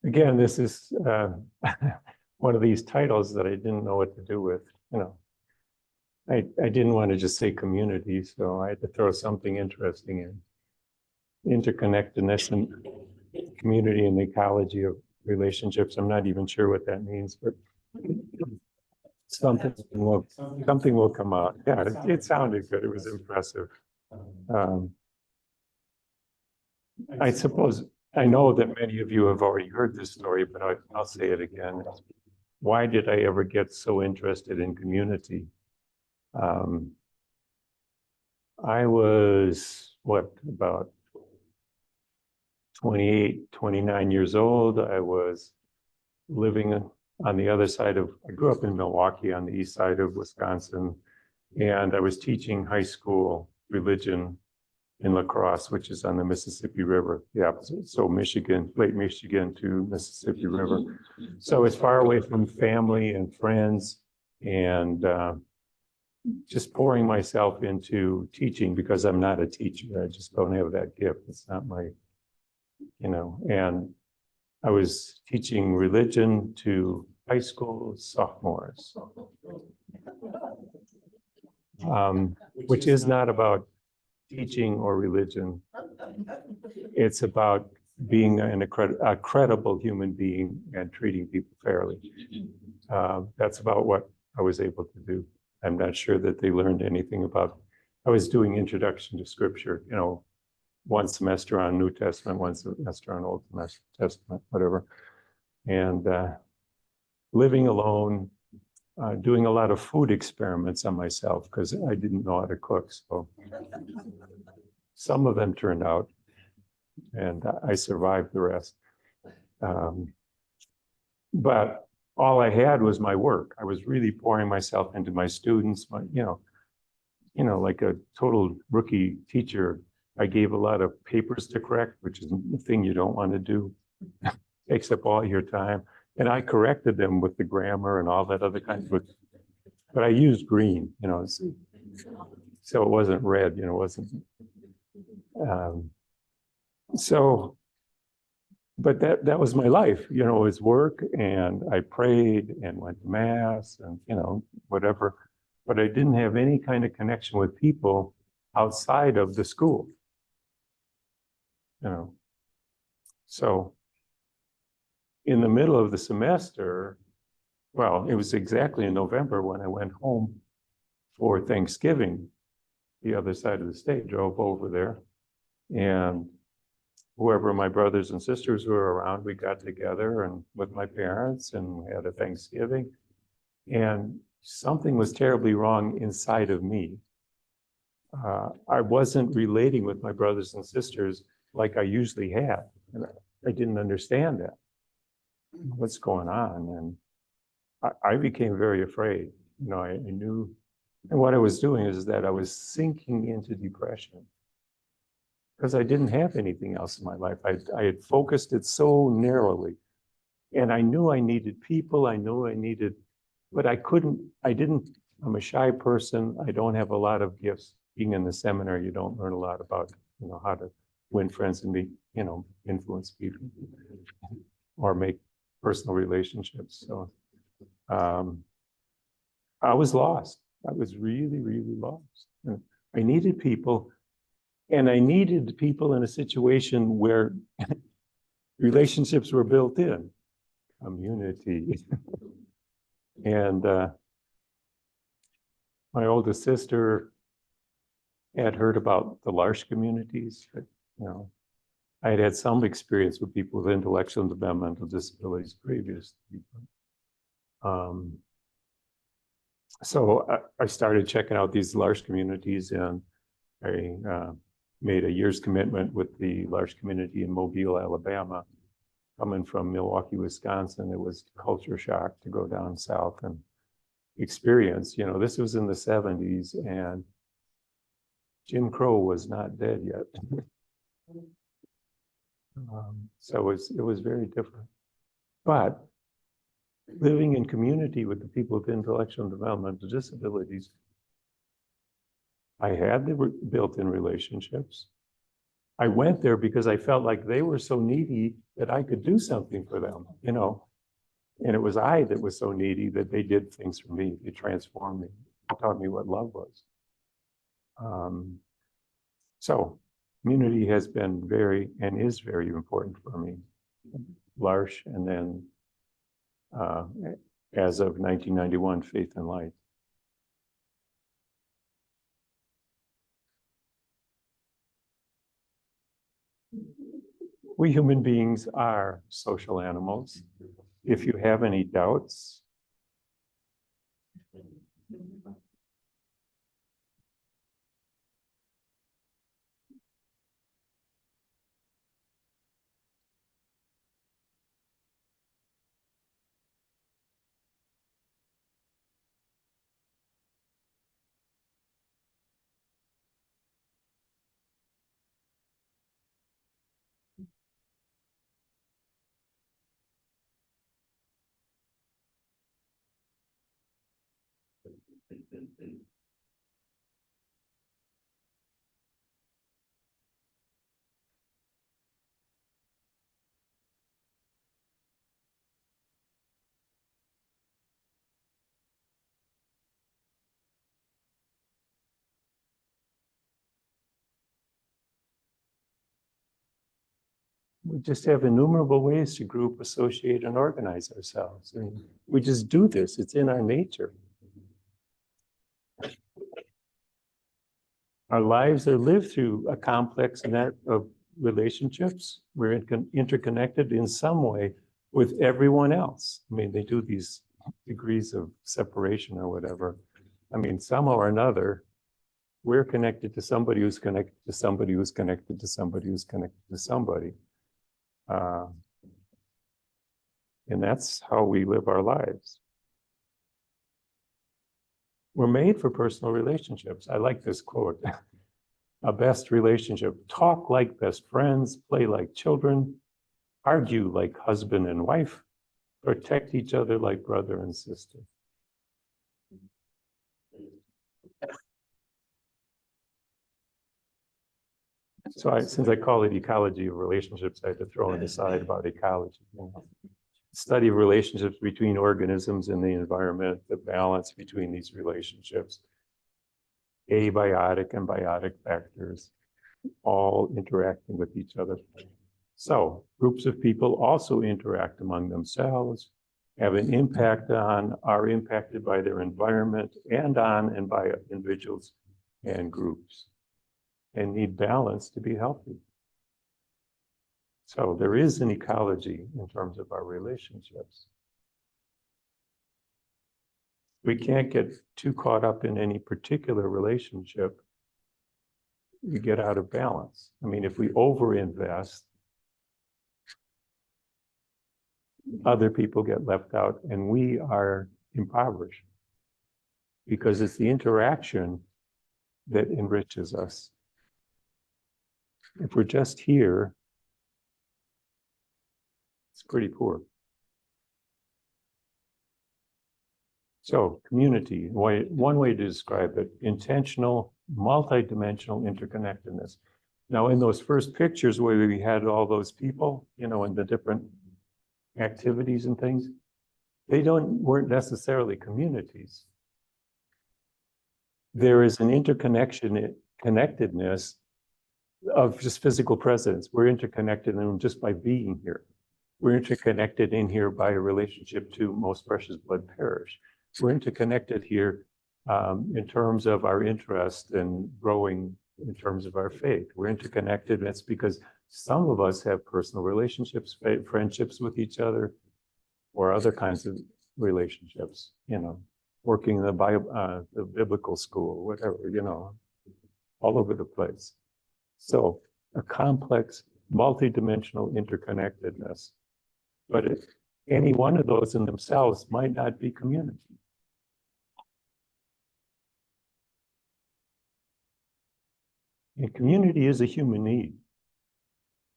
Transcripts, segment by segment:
again, this is one of these titles that I didn't know what to do with. I didn't want to just say community, so I had to throw something interesting in. Interconnectedness and community and the ecology of relationships. I'm not even sure what that means, but something will come out. Yeah, it sounded good. It was impressive. I suppose I know that many of you have already heard this story, but I'll say it again. Why did I ever get so interested in community? I was, about 28, 29 years old. I was living on the other side of, I grew up in Milwaukee on the east side of Wisconsin, and I was teaching high school religion in La Crosse, which is on the Mississippi River, the opposite. So Michigan, Lake Michigan to Mississippi River. So it's far away from family and friends, and just pouring myself into teaching because I'm not a teacher. I just don't have that gift. It's not my, and I was teaching religion to high school sophomores, which is not about teaching or religion. It's about being a credible human being and treating people fairly. That's about what I was able to do. I'm not sure that they learned anything about, I was doing introduction to scripture, one semester on New Testament, one semester on Old Testament, whatever. And living alone, doing a lot of food experiments on myself because I didn't know how to cook. So some of them turned out, and I survived the rest. But all I had was my work. I was really pouring myself into my students, like a total rookie teacher. I gave a lot of papers to correct, which is the thing you don't want to do. Takes up all your time. And I corrected them with the grammar and all that other kind of, but I used green, so it wasn't red, it wasn't. But that was my life, it was work, and I prayed and went to mass and, whatever. But I didn't have any kind of connection with people outside of the school, So in the middle of the semester, well, it was exactly in November when I went home for Thanksgiving, the other side of the state, drove over there, and whoever my brothers and sisters were around, we got together and with my parents and had a Thanksgiving, and something was terribly wrong inside of me. I wasn't relating with my brothers and sisters like I usually had, and I didn't understand that. What's going on? And I became very afraid. I knew, and what I was doing is that I was sinking into depression because I didn't have anything else in my life. I had focused it so narrowly, and I knew I needed people. I knew I needed, but I'm a shy person. I don't have a lot of gifts. Being in the seminar, you don't learn a lot about, how to win friends and be, influence people or make personal relationships. So I was lost. I was really, really lost. And I needed people, and I needed people in a situation where relationships were built in, community. And my oldest sister had heard about the L'Arche communities. I had some experience with people with intellectual and developmental disabilities previously. So I started checking out these L'Arche communities, and I made a year's commitment with the L'Arche community in Mobile, Alabama. Coming from Milwaukee, Wisconsin, it was culture shock to go down south and experience. This was in the 70s, and Jim Crow was not dead yet. So it was very different. But living in community with the people with intellectual and developmental disabilities, I had the built-in relationships. I went there because I felt like they were so needy that I could do something for them, you know. And it was I that was so needy that they did things for me. They transformed me. They taught me what love was. So community has been very and is very important for me. L'Arche, and then as of 1991, Faith and Light. We human beings are social animals. If you have any doubts, we just have innumerable ways to group, associate, and organize ourselves. I mean, we just do this. It's in our nature. Our lives are lived through a complex net of relationships. We're interconnected in some way with everyone else. I mean, they do these degrees of separation or whatever. I mean, somehow or another, we're connected to somebody who's connected to somebody who's connected to somebody who's connected to somebody. And that's how we live our lives. We're made for personal relationships. I like this quote. A best relationship: talk like best friends, play like children, argue like husband and wife, protect each other like brother and sister. So since I call it ecology of relationships, I had to throw in the side about ecology. You know. Study of relationships between organisms and the environment, the balance between these relationships, abiotic and biotic factors, all interacting with each other. So groups of people also interact among themselves, have an impact on, are impacted by their environment and on and by individuals and groups, and need balance to be healthy. So there is an ecology in terms of our relationships. We can't get too caught up in any particular relationship. We get out of balance. I mean, if we overinvest, other people get left out and we are impoverished because it's the interaction that enriches us. If we're just here, it's pretty poor. So community, one way to describe it, intentional, multidimensional interconnectedness. Now in those first pictures where we had all those people, you know, in the different activities and things, they weren't necessarily communities. There is an interconnectedness of just physical presence. We're interconnected in just by being here. We're interconnected in here by a relationship to most precious blood parish. We're interconnected here in terms of our interest and growing in terms of our faith. We're interconnected. That's because some of us have personal relationships, friendships with each other, or other kinds of relationships, you know, working in the biblical school, whatever, you know, all over the place. So a complex, multidimensional interconnectedness. But any one of those in themselves might not be community. And community is a human need.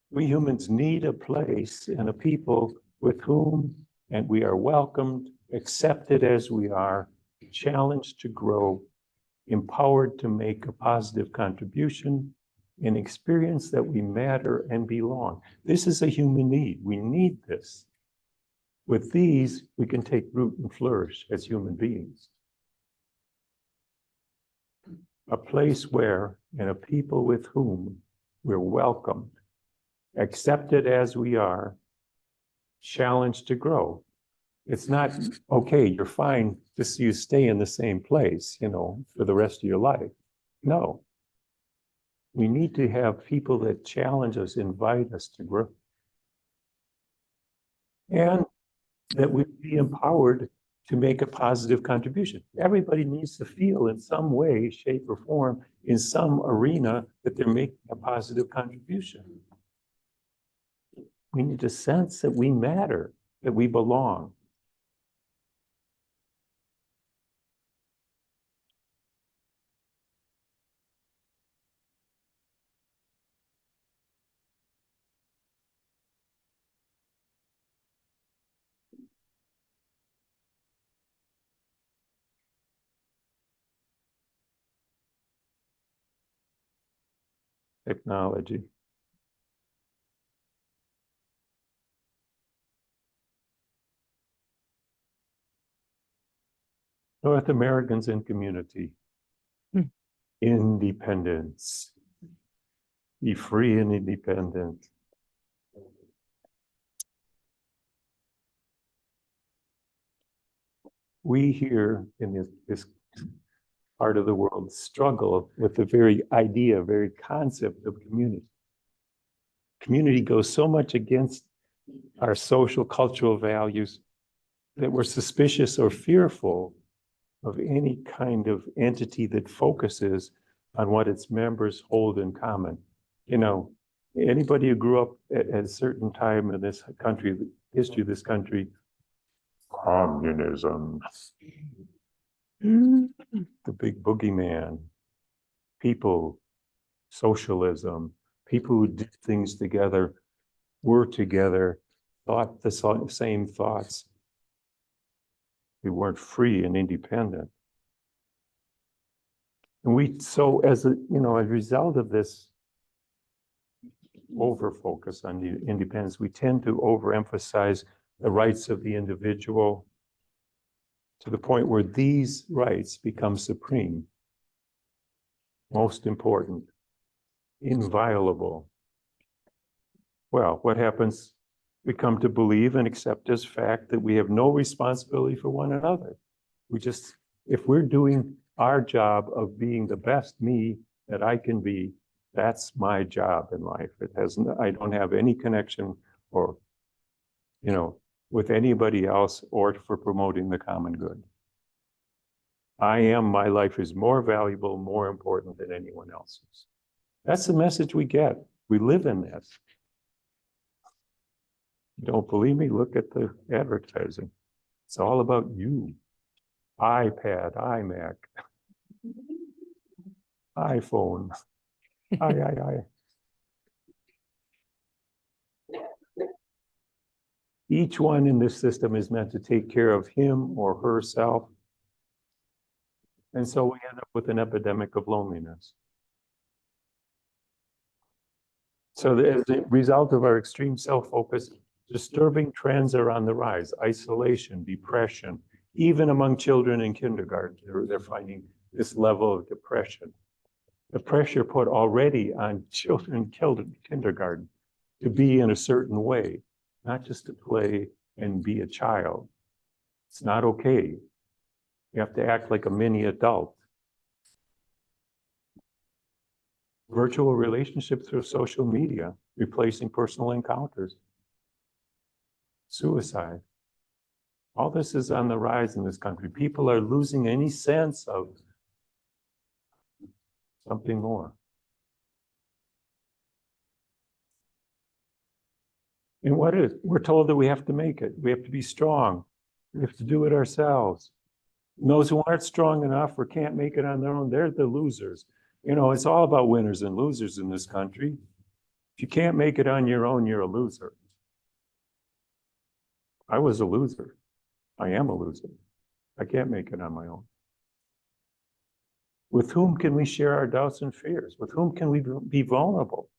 We humans need a place and a people with whom, and we are welcomed, accepted as we are, challenged to grow, empowered to make a positive contribution, and experience that we matter and belong. This is a human need. We need this. With these, we can take root and flourish as human beings. A place where, and a people with whom, we're welcomed, accepted as we are, challenged to grow. It's not, okay, you're fine, just you stay in the same place, for the rest of your life. No. We need to have people that challenge us, invite us to grow. And that we be empowered to make a positive contribution. Everybody needs to feel in some way, shape, or form, in some arena, that they're making a positive contribution. We need to sense that we matter, that we belong. Technology. North Americans in community. Independence. Be free and independent. We here in this part of the world struggle with the very idea, very concept of community. Community goes so much against our social, cultural values that we're suspicious or fearful of any kind of entity that focuses on what its members hold in common. Anybody who grew up at a certain time in this country, the history of this country, communism, the big boogeyman, people, socialism, people who did things together, were together, thought the same thoughts. We weren't free and independent. And so as a result of this over-focus on the independence, we tend to overemphasize the rights of the individual to the point where these rights become supreme, most important, inviolable. Well, what happens? We come to believe and accept as fact that we have no responsibility for one another. If we're doing our job of being the best me that I can be, that's my job in life. I don't have any connection or, with anybody else or for promoting the common good. My life is more valuable, more important than anyone else's. That's the message we get. We live in this. You don't believe me? Look at the advertising. It's all about you. iPad, iMac, iPhone. I. Each one in this system is meant to take care of him or herself. And so we end up with an epidemic of loneliness. So as a result of our extreme self-focus, disturbing trends are on the rise. Isolation, depression, even among children in kindergarten, they're finding this level of depression. The pressure put already on children in kindergarten to be in a certain way, not just to play and be a child. It's not okay. You have to act like a mini adult. Virtual relationships through social media, replacing personal encounters. Suicide. All this is on the rise in this country. People are losing any sense of something more. And what is? We're told that we have to make it. We have to be strong. We have to do it ourselves. And those who aren't strong enough or can't make it on their own, they're the losers. It's all about winners and losers in this country. If you can't make it on your own, you're a loser. I was a loser. I am a loser. I can't make it on my own. With whom can we share our doubts and fears? With whom can we be vulnerable?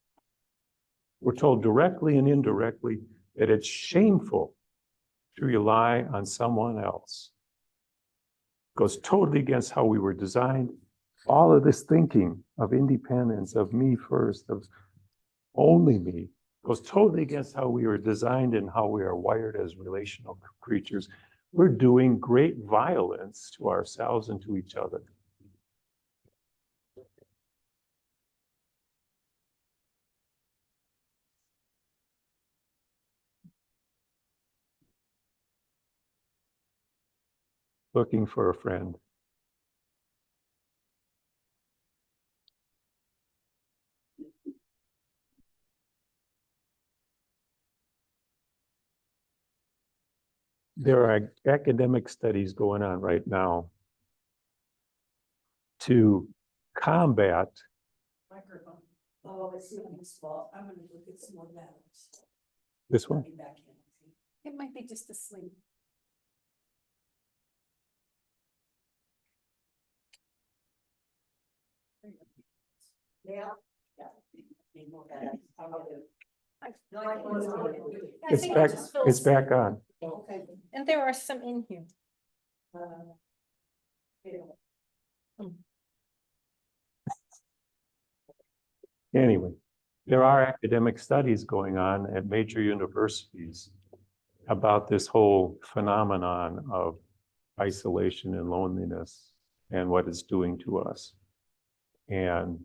We're told directly and indirectly that it's shameful to rely on someone else. It goes totally against how we were designed. All of this thinking of independence, of me first, of only me, goes totally against how we were designed and how we are wired as relational creatures. We're doing great violence to ourselves and to each other. Looking for a friend. There are academic studies going on right now to combat. Microphone. Oh, it's Susan's fault. I'm gonna look at some more matters. This one? It might be just asleep. Yeah. It's back on. Okay. And there are some in here. Anyway, there are academic studies going on at major universities about this whole phenomenon of isolation and loneliness and what it's doing to us. And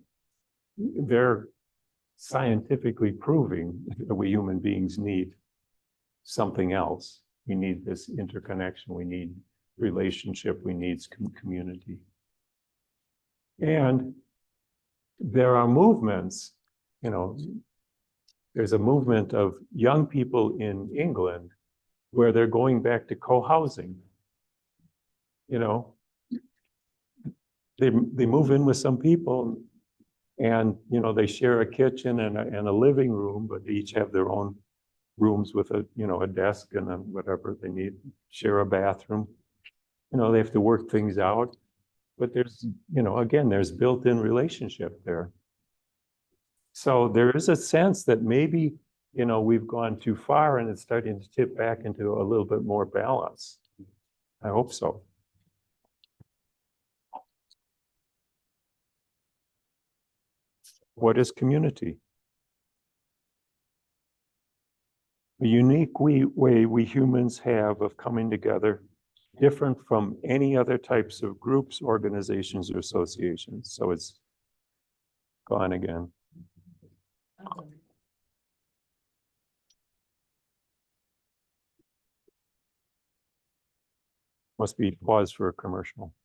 they're scientifically proving that we human beings need something else. We need this interconnection, we need relationship, we need community. And there are movements, there's a movement of young people in England where they're going back to co-housing. They move in with some people and, they share a kitchen and a living room, but they each have their own rooms with a desk and whatever they need, share a bathroom. They have to work things out, but there's, again, there's built-in relationship there. So there is a sense that maybe, we've gone too far and it's starting to tip back into a little bit more balance. I hope so. What is community? A unique way we humans have of coming together, different from any other types of groups, organizations, or associations. So it's gone again. Must be pause for a commercial.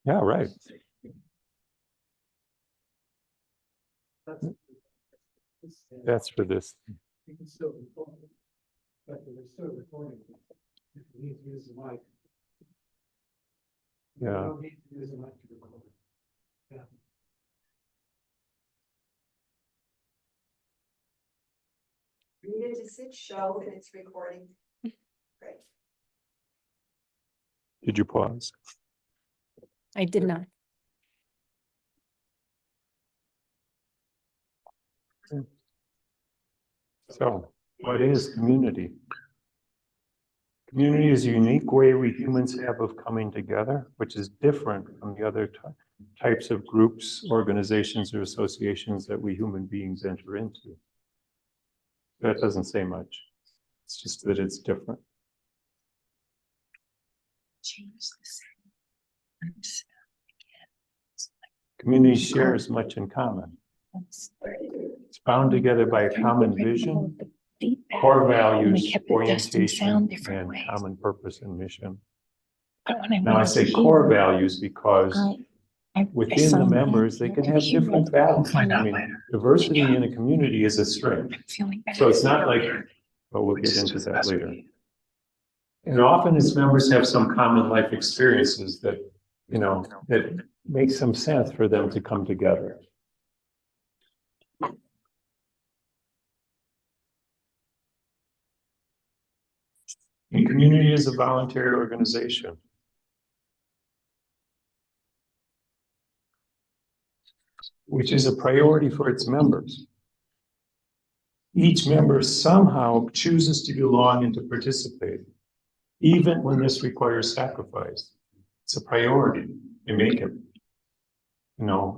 Yeah, right. That's for this. You can still record, but we're still recording. If you need to use the mic. Yeah. You don't need to use the mic to record. Yeah. Does it show that it's recording? Great. Did you pause? I did not. So, what is community? Community is a unique way we humans have of coming together, which is different from the other types of groups, organizations, or associations that we human beings enter into. That doesn't say much. It's just that it's different. Community shares much in common. It's bound together by a common vision, core values, orientation, and common purpose and mission. Now I say core values because within the members, they can have different values. I mean, diversity in a community is a strength. So it's not like, but we'll get into that later. And often its members have some common life experiences that, that make some sense for them to come together. And community is a voluntary organization. which is a priority for its members. Each member somehow chooses to belong and to participate, even when this requires sacrifice. It's a priority. They make it,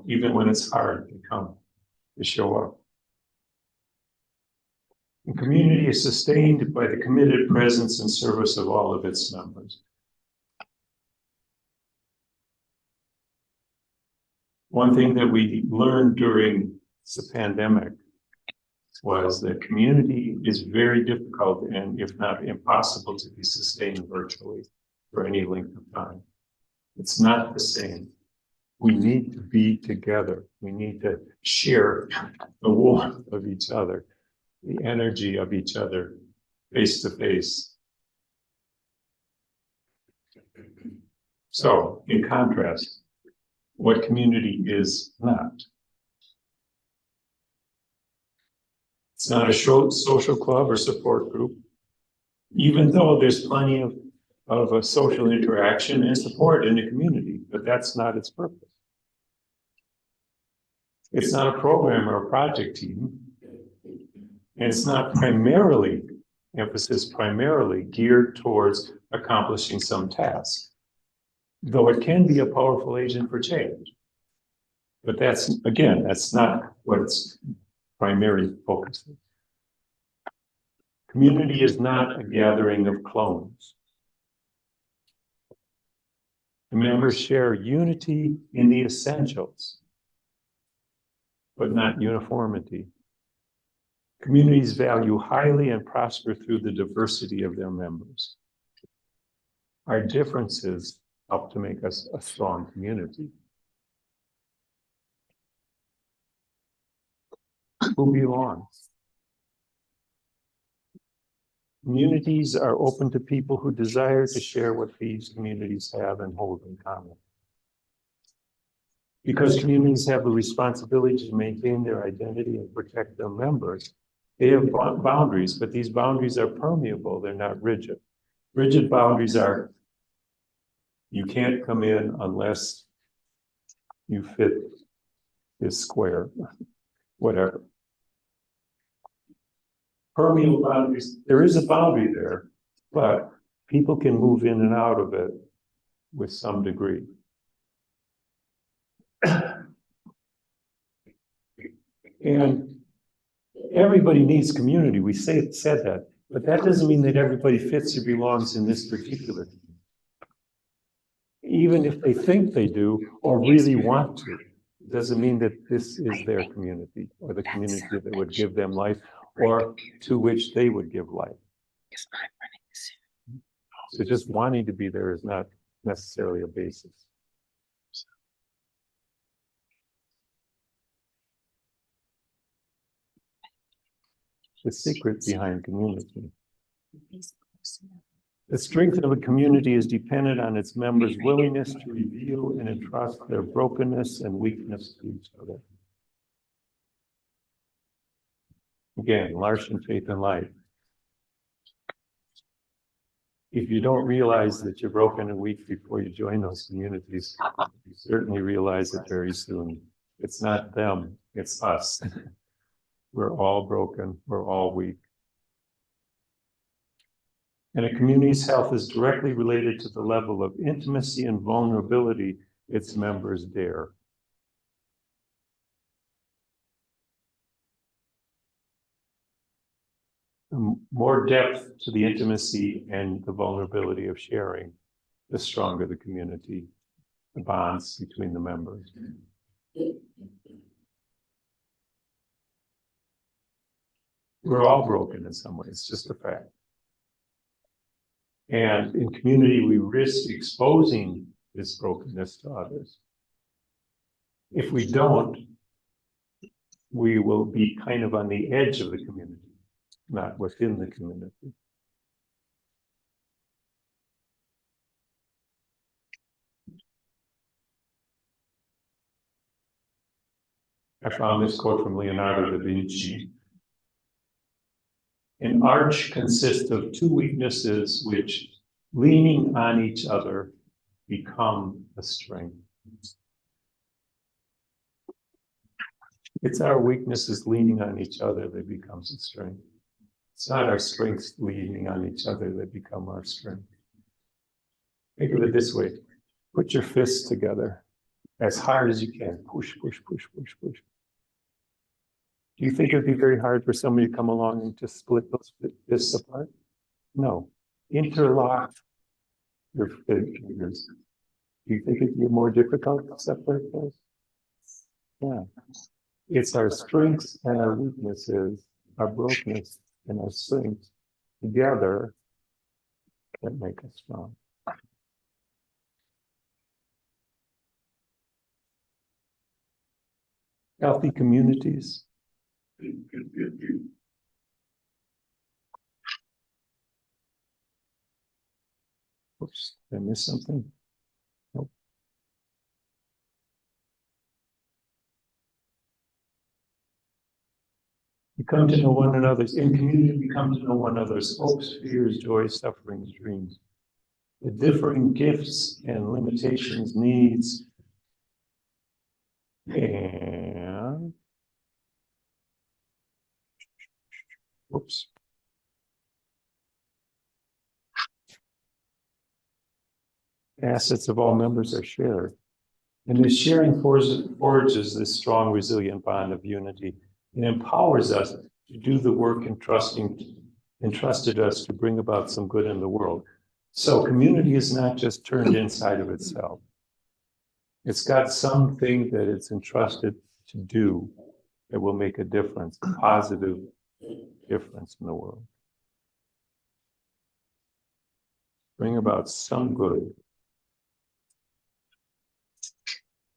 even when it's hard to come, to show up. The community is sustained by the committed presence and service of all of its members. One thing that we learned during the pandemic was that community is very difficult and if not impossible to be sustained virtually for any length of time. It's not the same. We need to be together. We need to share the warmth of each other, the energy of each other, face to face. So, in contrast, what community is not? It's not a social club or support group, even though there's plenty of a social interaction and support in the community, but that's not its purpose. It's not a program or a project team, and it's not primarily geared towards accomplishing some task, though it can be a powerful agent for change. But that's not what its primary focus is. Community is not a gathering of clones. The members share unity in the essentials, but not uniformity. Communities value highly and prosper through the diversity of their members. Our differences help to make us a strong community. Who belongs? Communities are open to people who desire to share what these communities have and hold in common. Because communities have the responsibility to maintain their identity and protect their members, they have boundaries, but these boundaries are permeable, they're not rigid. Rigid boundaries are, you can't come in unless you fit this square, whatever. Permeable boundaries, there is a boundary there, but people can move in and out of it with some degree. And everybody needs community. We said that, but that doesn't mean that everybody fits or belongs in this particular community. Even if they think they do or really want to, it doesn't mean that this is their community or the community that would give them life or to which they would give life. So just wanting to be there is not necessarily a basis. The secret behind community. The strength of a community is dependent on its members' willingness to reveal and entrust their brokenness and weakness to each other. Again, Larson, Faith and Life. If you don't realize that you're broken and weak before you join those communities, you certainly realize it very soon. It's not them, it's us. We're all broken, we're all weak. And a community's health is directly related to the level of intimacy and vulnerability its members dare. The more depth to the intimacy and the vulnerability of sharing, the stronger the community, the bonds between the members. We're all broken in some ways, it's just a fact. And in community, we risk exposing this brokenness to others. If we don't, we will be kind of on the edge of the community, not within the community. I found this quote from Leonardo da Vinci. An arch consists of two weaknesses which, leaning on each other, become a strength. It's our weaknesses leaning on each other that becomes a strength. It's not our strengths leaning on each other that become our strength. Think of it this way. Put your fists together as hard as you can. Push, push, push, push, push. Do you think it'd be very hard for somebody to come along and just split those fists apart? No. Interlock your fingers. Do you think it'd be more difficult to separate those? Yeah. It's our strengths and our weaknesses, our brokenness and our strengths together that make us strong. Healthy communities. Oops, did I miss something? Nope. You come to know one another's, in community, we come to know one another's hopes, fears, joys, sufferings, dreams, the differing gifts and limitations, needs, and whoops. Assets of all members are shared. And this sharing forges this strong, resilient bond of unity. It empowers us to do the work entrusted us to bring about some good in the world. So community is not just turned inside of itself. It's got something that it's entrusted to do that will make a difference, a positive difference in the world. Bring about some good.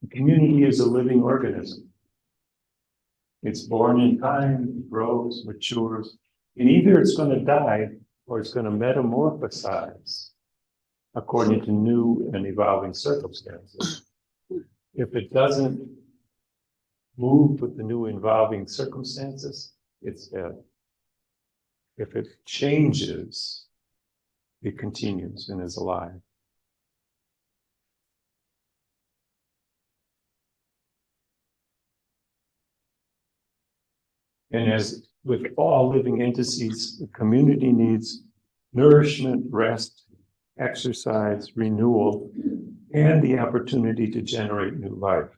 The community is a living organism. It's born in time, it grows, matures, and either it's going to die or it's going to metamorphosize according to new and evolving circumstances. If it doesn't move with the new evolving circumstances, it's dead. If it changes, it continues and is alive. And as with all living entities, the community needs nourishment, rest, exercise, renewal, and the opportunity to generate new life.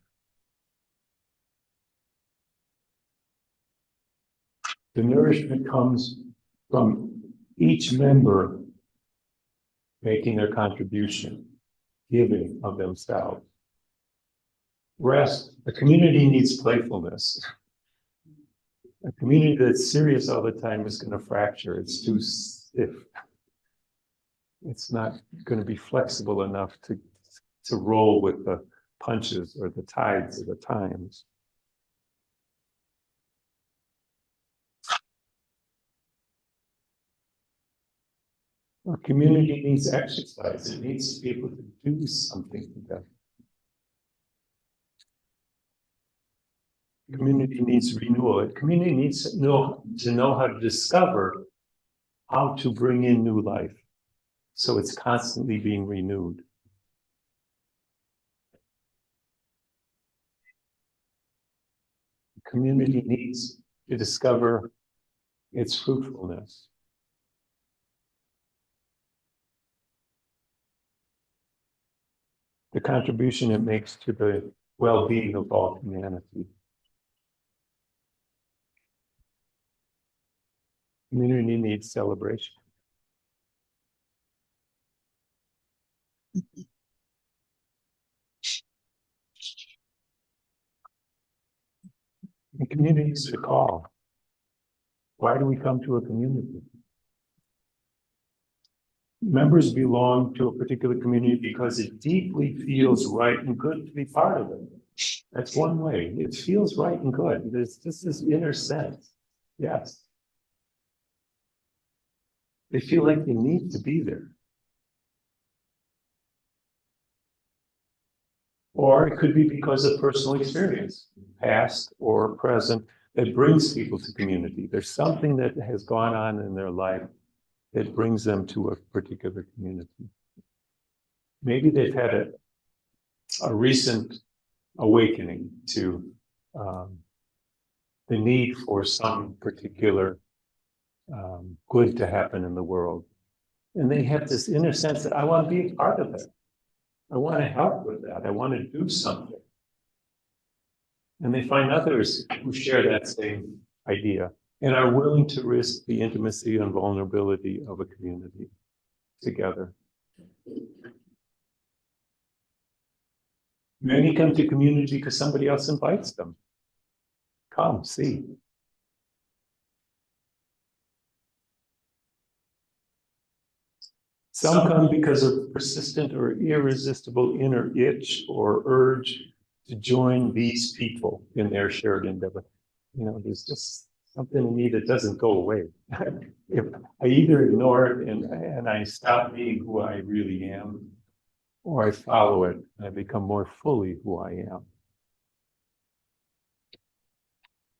The nourishment comes from each member making their contribution, giving of themselves. Rest, the community needs playfulness. A community that's serious all the time is going to fracture. It's too stiff. It's not going to be flexible enough to roll with the punches or the tides of the times. Our community needs exercise. It needs to be able to do something together. Community needs renewal. Community needs to know how to discover how to bring in new life. So it's constantly being renewed. Community needs to discover its fruitfulness. The contribution it makes to the well-being of all humanity. Community needs celebration. The community needs to call. Why do we come to a community? Members belong to a particular community because it deeply feels right and good to be part of it. That's one way. It feels right and good. There's just this inner sense. Yes. They feel like they need to be there. Or it could be because of personal experience, past or present, that brings people to community. There's something that has gone on in their life that brings them to a particular community. Maybe they've had a recent awakening to the need for some particular good to happen in the world. And they have this inner sense that I want to be a part of it. I want to help with that. I want to do something. And they find others who share that same idea and are willing to risk the intimacy and vulnerability of a community together. Many come to community because somebody else invites them. Come, see. Some come because of persistent or irresistible inner itch or urge to join these people in their shared endeavor. You know, there's just something in me that doesn't go away. If I either ignore it and I stop being who I really am, or I follow it and I become more fully who I am.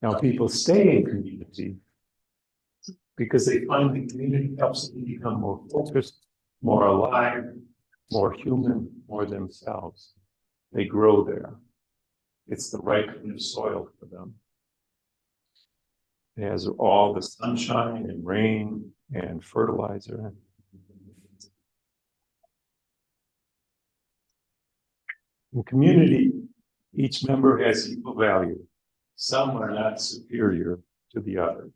Now, people stay in community because they find the community helps them become more focused, more alive, more human, more themselves. They grow there. It's the right kind of soil for them. It has all the sunshine and rain and fertilizer. In community, each member has equal value. Some are not superior to the others.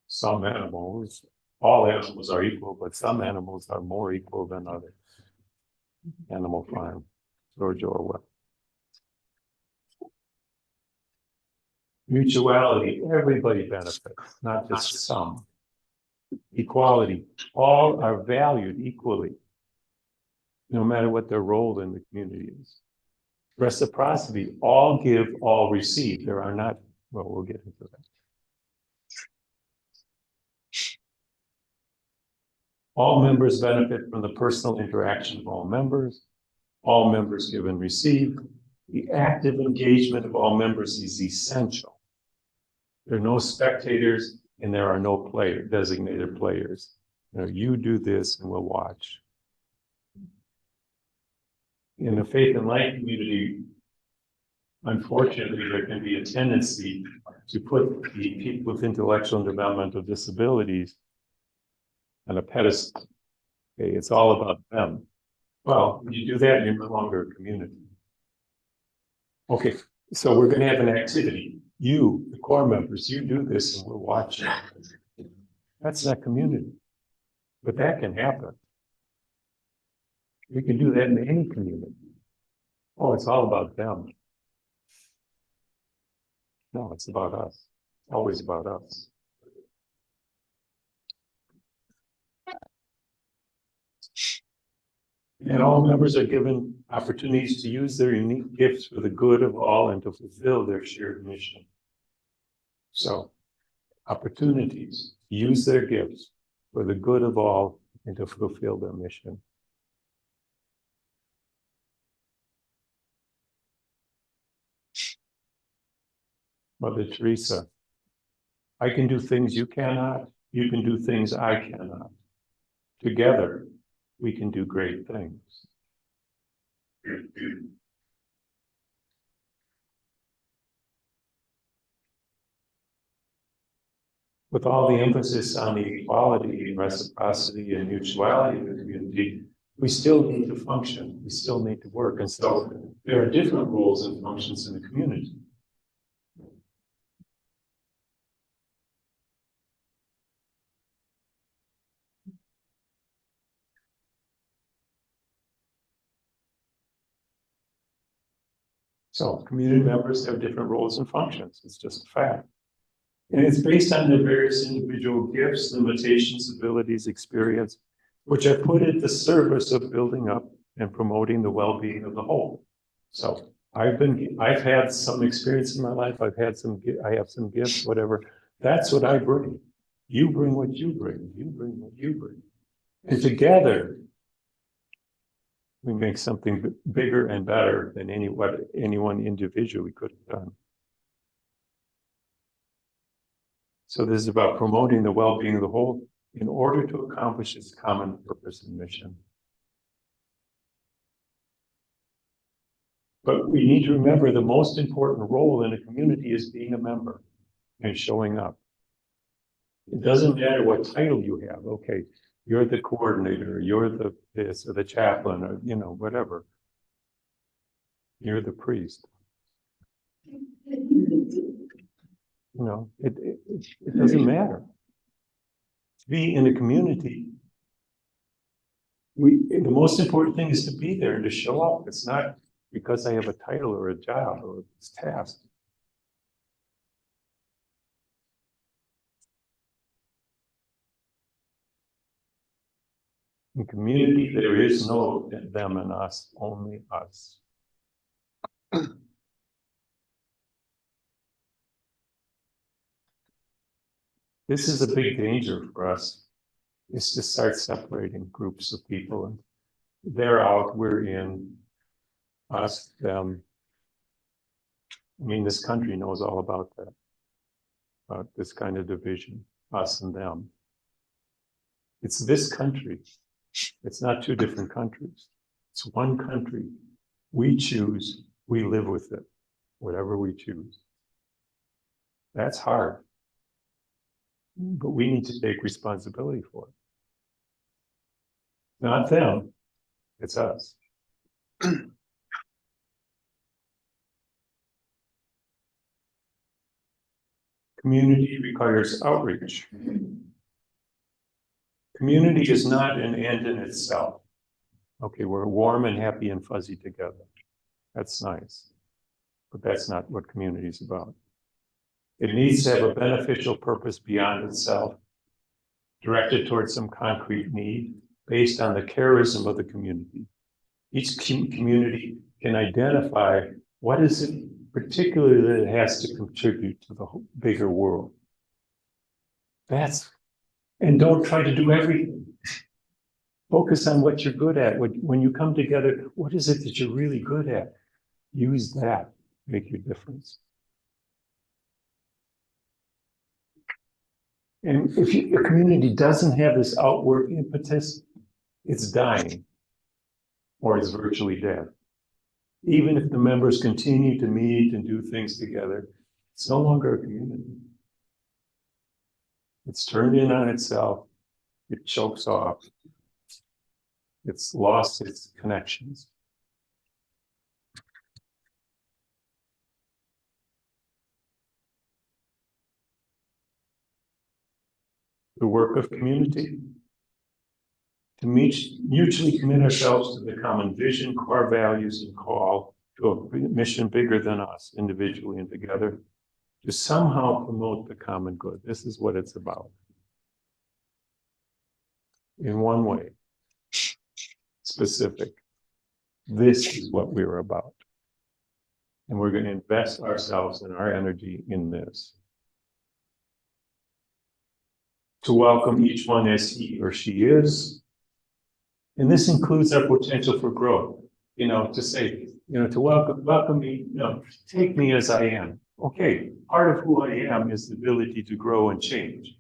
Some animals, all animals are equal, but some animals are more equal than others. Animal Farm, George Orwell. Mutuality, everybody benefits, not just some. Equality, all are valued equally, no matter what their role in the community is. Reciprocity, all give, all receive. There are not, well, we'll get into that. All members benefit from the personal interaction of all members. All members give and receive. The active engagement of all members is essential. There are no spectators and there are no designated players. You know, you do this and we'll watch. In the faith and light community, unfortunately, there can be a tendency to put the people with intellectual and developmental disabilities on a pedestal. Okay, it's all about them. Well, when you do that, you're no longer a community. Okay, so we're going to have an activity. You, the core members, you do this and we'll watch it. That's not community. But that can happen. We can do that in any community. Oh, it's all about them. No, it's about us. Always about us. And all members are given opportunities to use their unique gifts for the good of all and to fulfill their shared mission. So, opportunities, use their gifts for the good of all and to fulfill their mission. Mother Teresa, I can do things you cannot, you can do things I cannot. Together, we can do great things. With all the emphasis on the equality and reciprocity and mutuality of the community, we still need to function, we still need to work. And so there are different roles and functions in the community. So community members have different roles and functions. It's just a fact. And it's based on their various individual gifts, limitations, abilities, experience, which are put at the service of building up and promoting the well-being of the whole. So I've had some experience in my life. I have some gifts, whatever. That's what I bring. You bring what you bring. You bring what you bring. And together, we make something bigger and better than anyone individually could have done. So this is about promoting the well-being of the whole in order to accomplish its common purpose and mission. But we need to remember the most important role in a community is being a member and showing up. It doesn't matter what title you have. Okay, you're the coordinator, you're the this or the chaplain, or whatever. You're the priest. It doesn't matter. To be in a community, the most important thing is to be there and to show up. It's not because I have a title or a job or a task. In community, there is no them and us, only us. This is a big danger for us, is to start separating groups of people. And they're out, we're in, us, them. I mean, this country knows all about that, about this kind of division, us and them. It's this country. It's not two different countries. It's one country. We choose, we live with it, whatever we choose. That's hard. But we need to take responsibility for it. Not them, it's us. Community requires outreach. Community is not an end in itself. Okay, we're warm and happy and fuzzy together. That's nice. But that's not what community is about. It needs to have a beneficial purpose beyond itself, directed towards some concrete need, based on the charism of the community. Each community can identify what is it particularly that it has to contribute to the whole bigger world. And don't try to do everything. Focus on what you're good at. When you come together, what is it that you're really good at? Use that, make your difference. And if your community doesn't have this outward impetus, it's dying, or it's virtually dead. Even if the members continue to meet and do things together, it's no longer a community. It's turned in on itself, it chokes off, it's lost its connections. The work of community, to mutually commit ourselves to the common vision, core values, and call to a mission bigger than us, individually and together, to somehow promote the common good. This is what it's about. In one way, specific. This is what we're about. And we're going to invest ourselves and our energy in this. To welcome each one as he or she is. And this includes our potential for growth. To say, to welcome me, take me as I am. Okay, part of who I am is the ability to grow and change.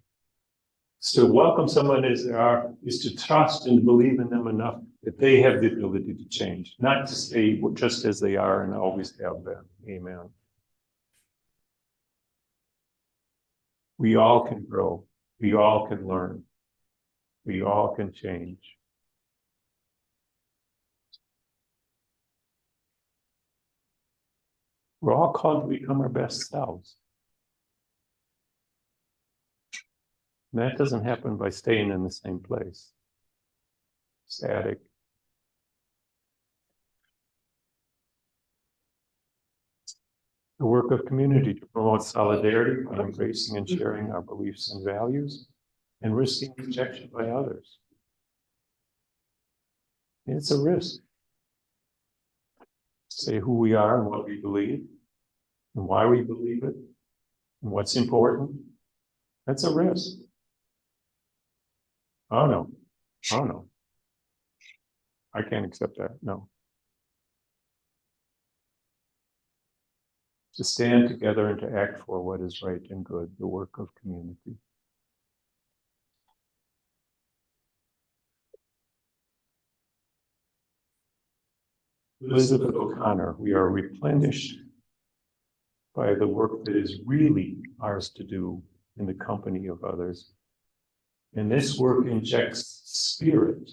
So to welcome someone as they are is to trust and believe in them enough that they have the ability to change, not to stay just as they are and always have been. Amen. We all can grow. We all can learn. We all can change. We're all called to become our best selves. And that doesn't happen by staying in the same place. Static. The work of community to promote solidarity by embracing and sharing our beliefs and values and risking rejection by others. It's a risk. Say who we are and what we believe and why we believe it and what's important. That's a risk. Oh no. I can't accept that, no. To stand together and to act for what is right and good, the work of community. Elizabeth O'Connor, we are replenished by the work that is really ours to do in the company of others. And this work injects spirit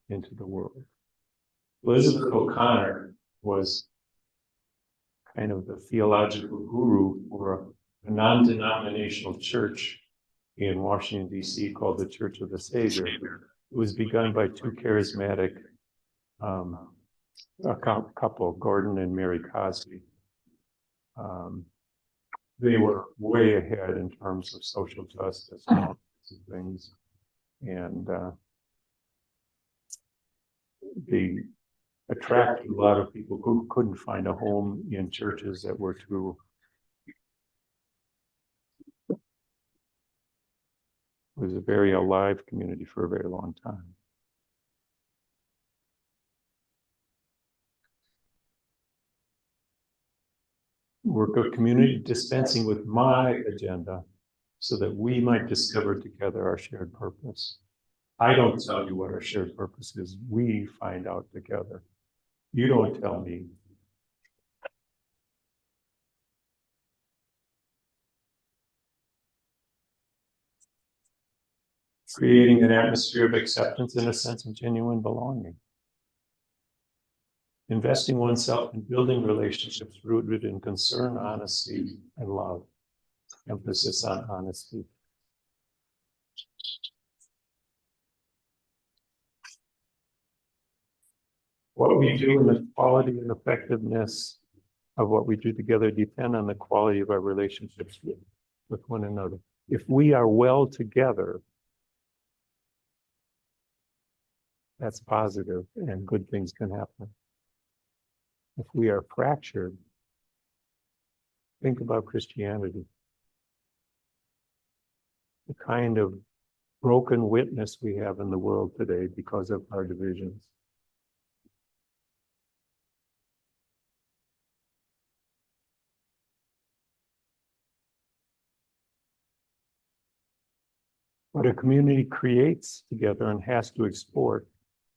into the world. Elizabeth O'Connor was kind of the theological guru for a non-denominational church in Washington, D.C. called the Church of the Savior. It was begun by two charismatic couple, Gordon and Mary Cosby. They were way ahead in terms of social justice and all kinds of things. And they attracted a lot of people who couldn't find a home in churches that were too It was a very alive community for a very long time. Work of community dispensing with my agenda so that we might discover together our shared purpose. I don't tell you what our shared purpose is. We find out together. You don't tell me. Creating an atmosphere of acceptance and a sense of genuine belonging. Investing oneself in building relationships rooted in concern, honesty, and love. Emphasis on honesty. What we do and the quality and effectiveness of what we do together depend on the quality of our relationships with one another. If we are well together, that's positive and good things can happen. If we are fractured, think about Christianity. The kind of broken witness we have in the world today because of our divisions. What a community creates together and has to export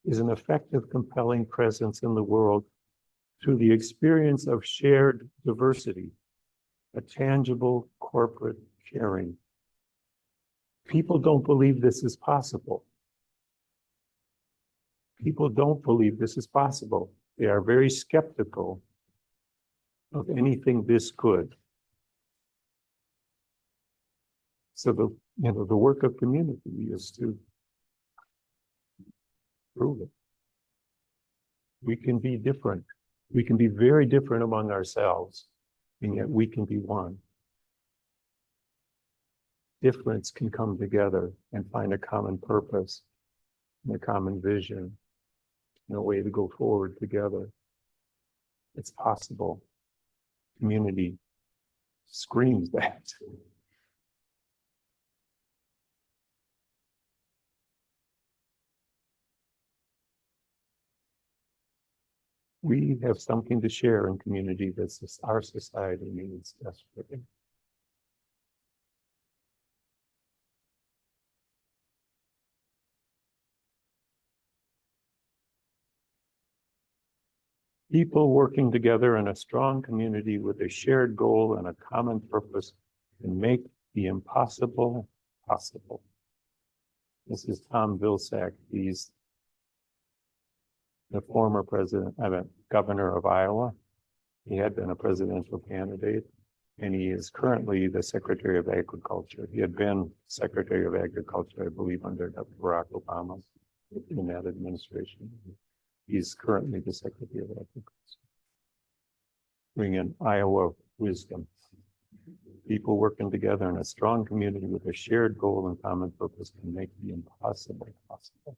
is an effective, compelling presence in the world through the experience of shared diversity, a tangible corporate caring. People don't believe this is possible. People don't believe this is possible. They are very skeptical of anything this good. So the work of community is to prove it. We can be different. We can be very different among ourselves, and yet we can be one. Difference can come together and find a common purpose and a common vision and a way to go forward together. It's possible. Community screams that. We have something to share in community that our society needs desperately. People working together in a strong community with a shared goal and a common purpose can make the impossible possible. This is Tom Vilsack. He's the former governor of Iowa. He had been a presidential candidate, and he is currently the Secretary of Agriculture. He had been Secretary of Agriculture, I believe, under Barack Obama in that administration. He's currently the Secretary of Agriculture. Bring in Iowa wisdom. People working together in a strong community with a shared goal and common purpose can make the impossible possible.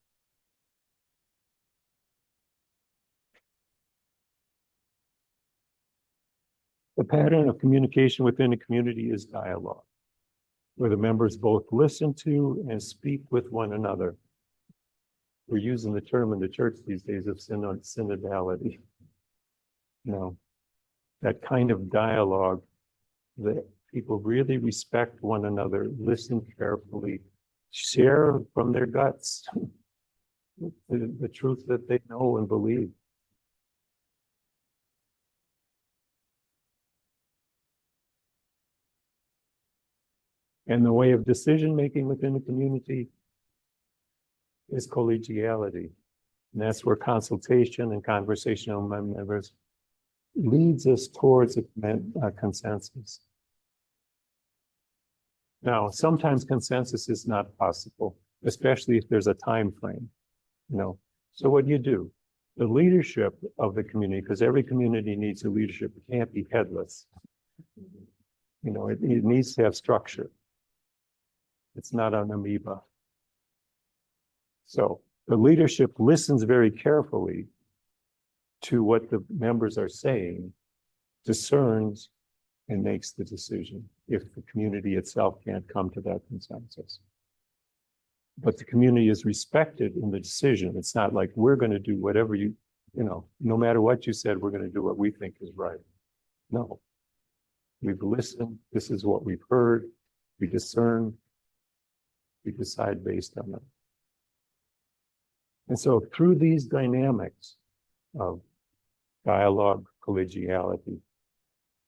The pattern of communication within a community is dialogue, where the members both listen to and speak with one another. We're using the term in the church these days of synodality. That kind of dialogue that people really respect one another, listen carefully, share from their guts the truth that they know and believe. And the way of decision-making within the community is collegiality. And that's where consultation and conversation among members leads us towards a consensus. Now, sometimes consensus is not possible, especially if there's a time frame, you know. So what do you do? The leadership of the community, because every community needs a leadership, it can't be headless. You know, it needs to have structure. It's not an amoeba. So the leadership listens very carefully to what the members are saying, discerns, and makes the decision if the community itself can't come to that consensus. But the community is respected in the decision. It's not like we're going to do whatever you know, no matter what you said, we're going to do what we think is right. No. We've listened. This is what we've heard. We discern. We decide based on it. And so through these dynamics of dialogue, collegiality,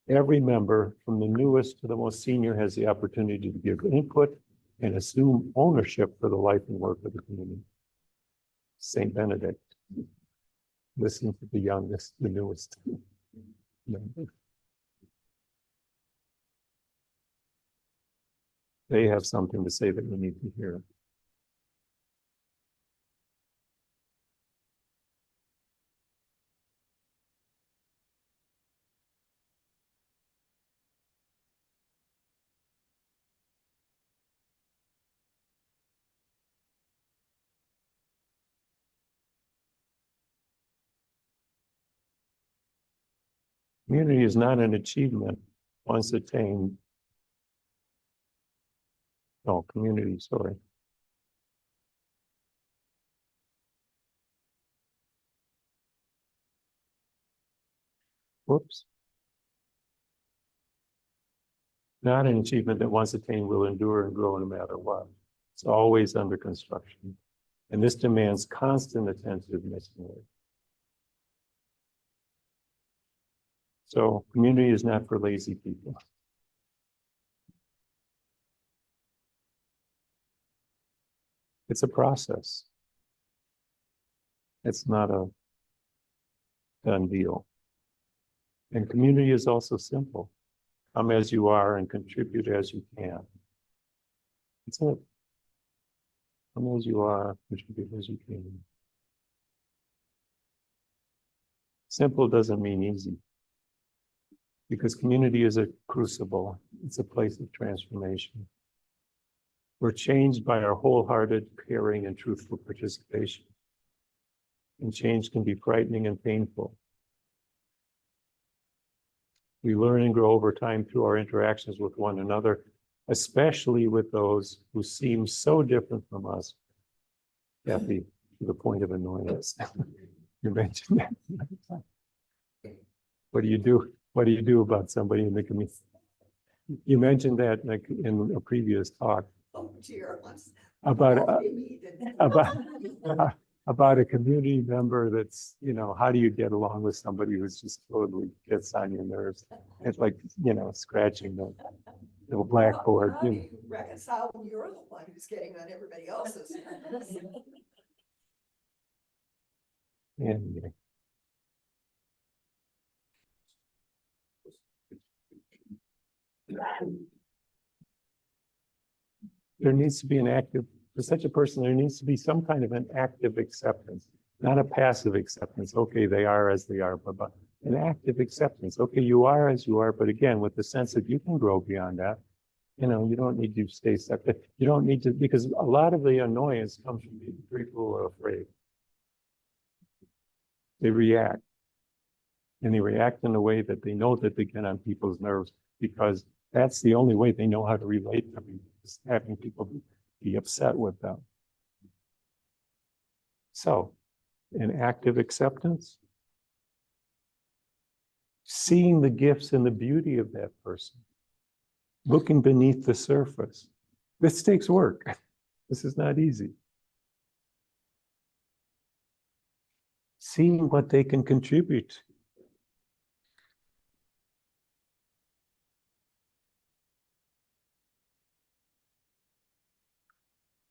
every member, from the newest to the most senior, has the opportunity to give input and assume ownership for the life and work of the community. Saint Benedict, listen to the youngest, the newest member. They have something to say that we need to hear. Community is not an achievement once attained. No, community, sorry. Whoops. Not an achievement that once attained will endure and grow no matter what. It's always under construction. And this demands constant attentiveness. So community is not for lazy people. It's a process. It's not a done deal. And community is also simple. Come as you are and contribute as you can. That's it. Come as you are, contribute as you can. Simple doesn't mean easy. Because community is a crucible. It's a place of transformation. We're changed by our wholehearted, caring, and truthful participation. And change can be frightening and painful. We learn and grow over time through our interactions with one another, especially with those who seem so different from us, Kathy, to the point of annoyance. You mentioned that. What do you do? What do you do about somebody in the community? You mentioned that like in a previous talk about about a community member that's, you know, how do you get along with somebody who's just totally gets on your nerves? It's like, you know, scratching the little blackboard. How do you reconcile when you're the one who's getting on everybody else's? Anyway. There needs to be an active, for such a person, there needs to be some kind of an active acceptance, not a passive acceptance. Okay, they are as they are, but an active acceptance. Okay, you are as you are, but again, with the sense that you can grow beyond that. You know, you don't need to stay stuck. You don't need to, because a lot of the annoyance comes from people who are afraid. They react. And they react in a way that they know that they get on people's nerves, because that's the only way they know how to relate to me, is having people be upset with them. So, an active acceptance, seeing the gifts and the beauty of that person, looking beneath the surface. This takes work. This is not easy. Seeing what they can contribute.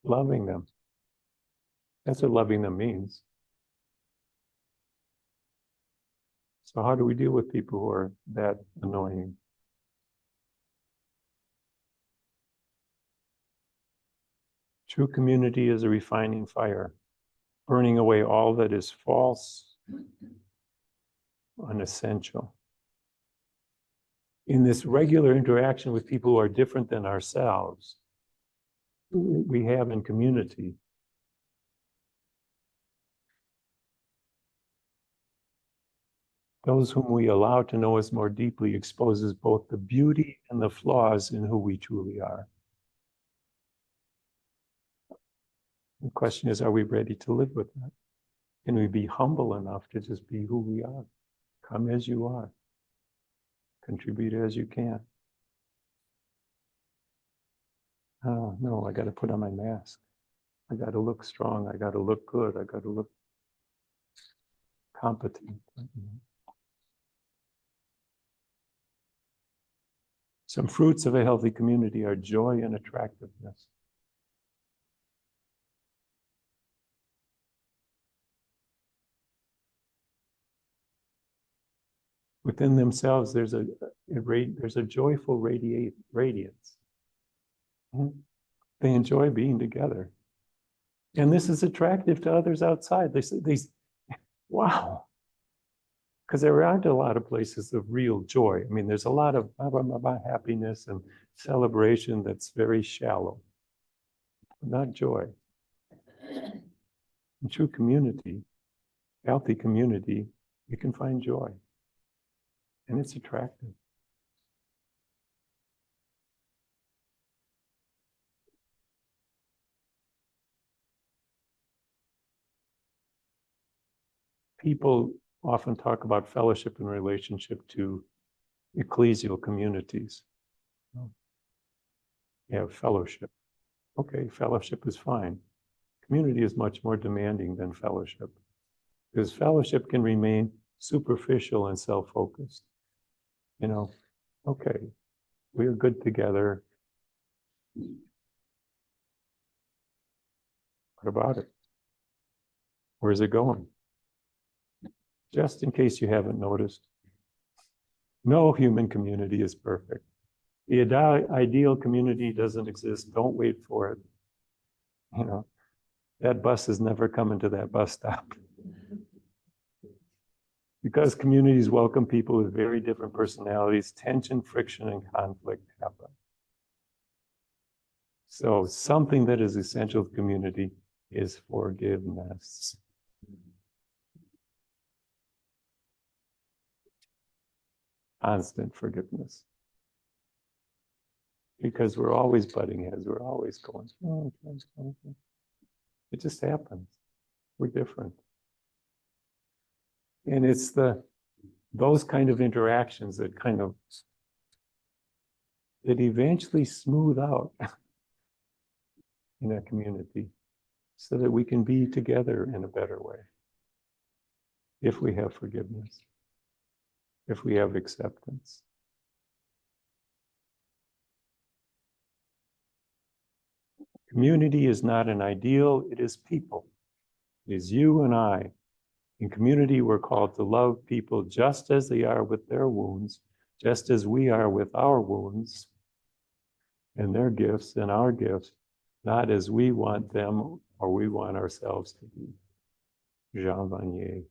loving them. That's what loving them means. So how do we deal with people who are that annoying? True community is a refining fire, burning away all that is false, unessential. In this regular interaction with people who are different than ourselves, we have in community, those whom we allow to know us more deeply exposes both the beauty and the flaws in who we truly are. The question is, are we ready to live with that? Can we be humble enough to just be who we are? Come as you are. Contribute as you can. Oh, no, I got to put on my mask. I got to look strong. I got to look good. I got to look competent. Some fruits of a healthy community are joy and attractiveness. Within themselves, there's a joyful radiance. They enjoy being together. And this is attractive to others outside. They say, wow. Because there aren't a lot of places of real joy. I mean, there's a lot of happiness and celebration that's very shallow, not joy. In true community, healthy community, you can find joy. And it's attractive. People often talk about fellowship in relationship to ecclesial communities. You have fellowship. Okay, fellowship is fine. Community is much more demanding than fellowship, because fellowship can remain superficial and self-focused. You know, okay, we are good together. What about it? Where's it going? Just in case you haven't noticed, no human community is perfect. The ideal community doesn't exist. Don't wait for it. You know, that bus is never coming to that bus stop. Because communities welcome people with very different personalities, tension, friction, and conflict happen. So something that is essential to community is forgiveness. Constant forgiveness. Because we're always butting heads, we're always going, oh, okay. It just happens. We're different. And it's those kind of interactions that eventually smooth out in a community so that we can be together in a better way. If we have forgiveness, if we have acceptance. Community is not an ideal, it is people. It is you and I. In community, we're called to love people just as they are with their wounds, just as we are with our wounds and their gifts and our gifts, not as we want them or we want ourselves to be. Jean Vanier,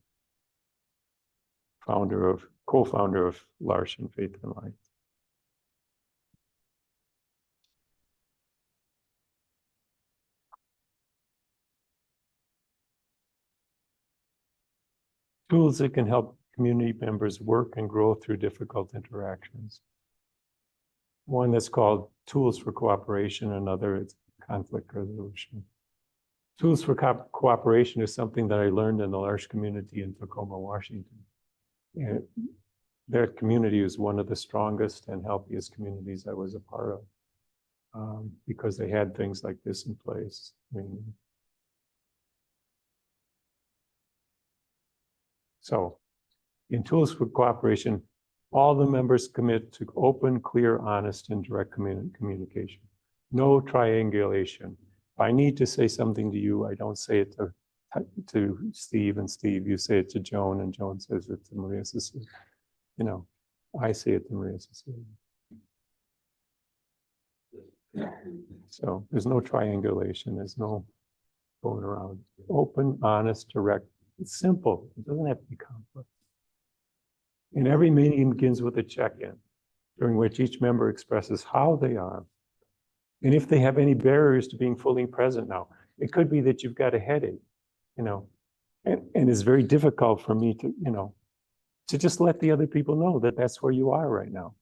co-founder of Larson Faith and Light. Tools that can help community members work and grow through difficult interactions. One that's called Tools for Cooperation, another is Conflict Resolution. Tools for Cooperation is something that I learned in the L'Arche community in Tacoma, Washington. And their community is one of the strongest and healthiest communities I was a part of, because they had things like this in place. So, in Tools for Cooperation, all the members commit to open, clear, honest, and direct communication. No triangulation. If I need to say something to you, I don't say it to Steve and Steve, you say it to Joan and Joan says it to Maria Cecilia. You know, I say it to Maria Cecilia. So there's no triangulation, there's no going around. Open, honest, direct. It's simple. It doesn't have to be complex. And every meeting begins with a check-in, during which each member expresses how they are. And if they have any barriers to being fully present now, it could be that you've got a headache, you know, and it's very difficult for me to, you know, to just let the other people know that that's where you are right now,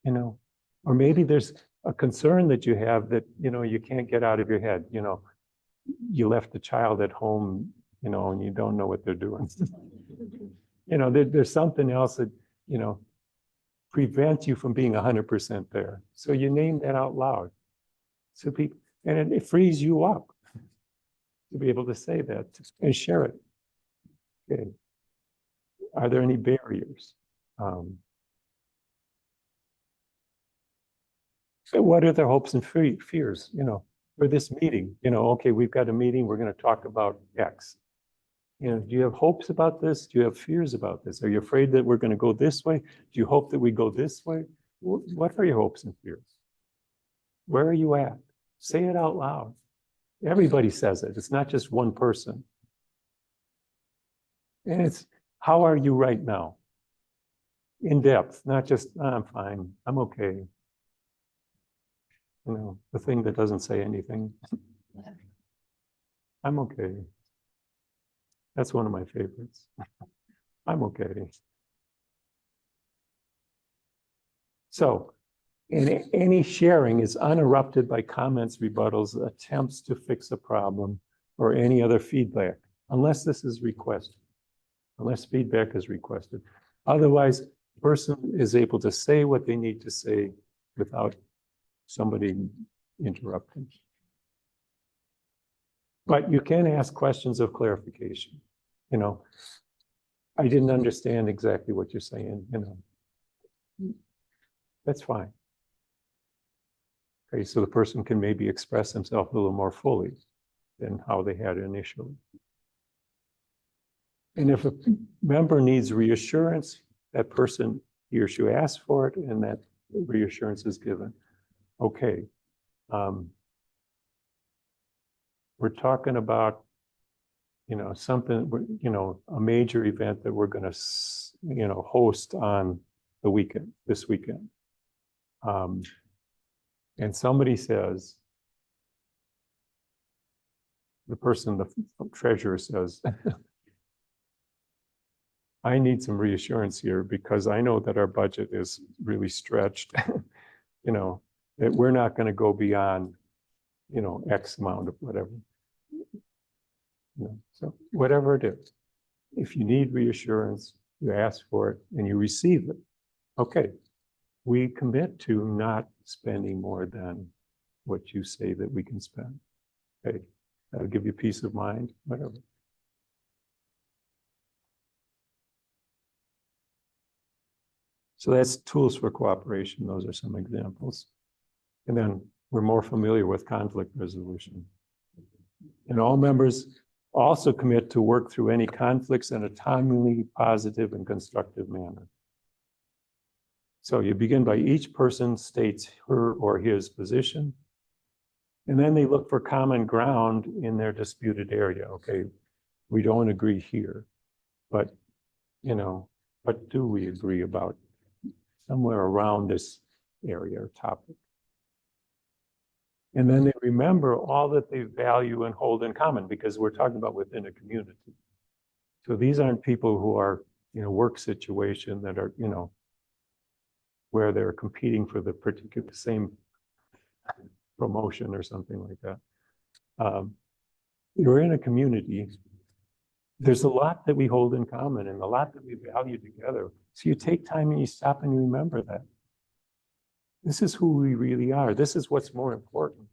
you know, or maybe there's a concern that you have that, you know, you can't get out of your head, you know, you left the child at home, you know, and you don't know what they're doing. You know, there's something else that, you know, prevents you from being 100% there. So you name that out loud. So people, and it frees you up to be able to say that and share it. Okay. Are there any barriers? So what are their hopes and fears, you know, for this meeting? You know, okay, we've got a meeting, we're going to talk about X. You know, do you have hopes about this? Do you have fears about this? Are you afraid that we're going to go this way? Do you hope that we go this way? What are your hopes and fears? Where are you at? Say it out loud. Everybody says it. It's not just one person. And it's, how are you right now? In depth, not just, I'm fine, I'm okay. You know, the thing that doesn't say anything. I'm okay. That's one of my favorites. I'm okay. So, any sharing is uninterrupted by comments, rebuttals, attempts to fix a problem, or any other feedback, unless this is requested, unless feedback is requested. Otherwise, the person is able to say what they need to say without somebody interrupting. But you can ask questions of clarification. You know, I didn't understand exactly what you're saying, you know. That's fine. Okay, so the person can maybe express themselves a little more fully than how they had initially. And if a member needs reassurance, that person, he or she asks for it, and that reassurance is given. Okay. We're talking about, you know, something, you know, a major event that we're going to, you know, host on the weekend, this weekend. And somebody says, the person, the treasurer says, I need some reassurance here because I know that our budget is really stretched, you know, that we're not going to go beyond, you know, X amount of whatever. You know, so whatever it is, if you need reassurance, you ask for it and you receive it. Okay, we commit to not spending more than what you say that we can spend. Okay, that'll give you peace of mind, whatever. So that's tools for cooperation. Those are some examples. And then we're more familiar with conflict resolution. And all members also commit to work through any conflicts in a timely, positive, and constructive manner. So you begin by each person states her or his position, and then they look for common ground in their disputed area. Okay, we don't agree here, but, you know, what do we agree about somewhere around this area or topic? And then they remember all that they value and hold in common, because we're talking about within a community. So these aren't people who are, you know, work situation that are, you know, where they're competing for the particular same promotion or something like that. You're in a community. There's a lot that we hold in common and a lot that we value together. So you take time and you stop and you remember that. This is who we really are. This is what's more important.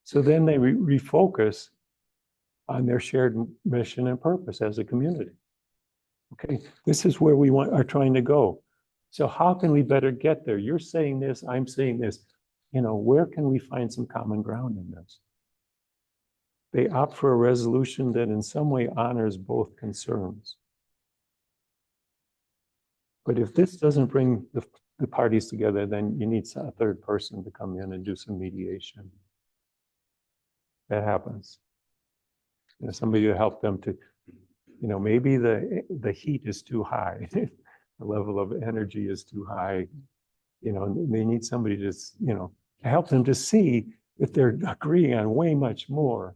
So then they refocus on their shared mission and purpose as a community. Okay, this is where we are trying to go. So how can we better get there? You're saying this, I'm saying this. where can we find some common ground in this? They opt for a resolution that in some way honors both concerns. But if this doesn't bring the parties together, then you need a third person to come in and do some mediation. That happens. Somebody to help them to, maybe the heat is too high. The level of energy is too high. They need somebody to, to help them to see if they're agreeing on way much more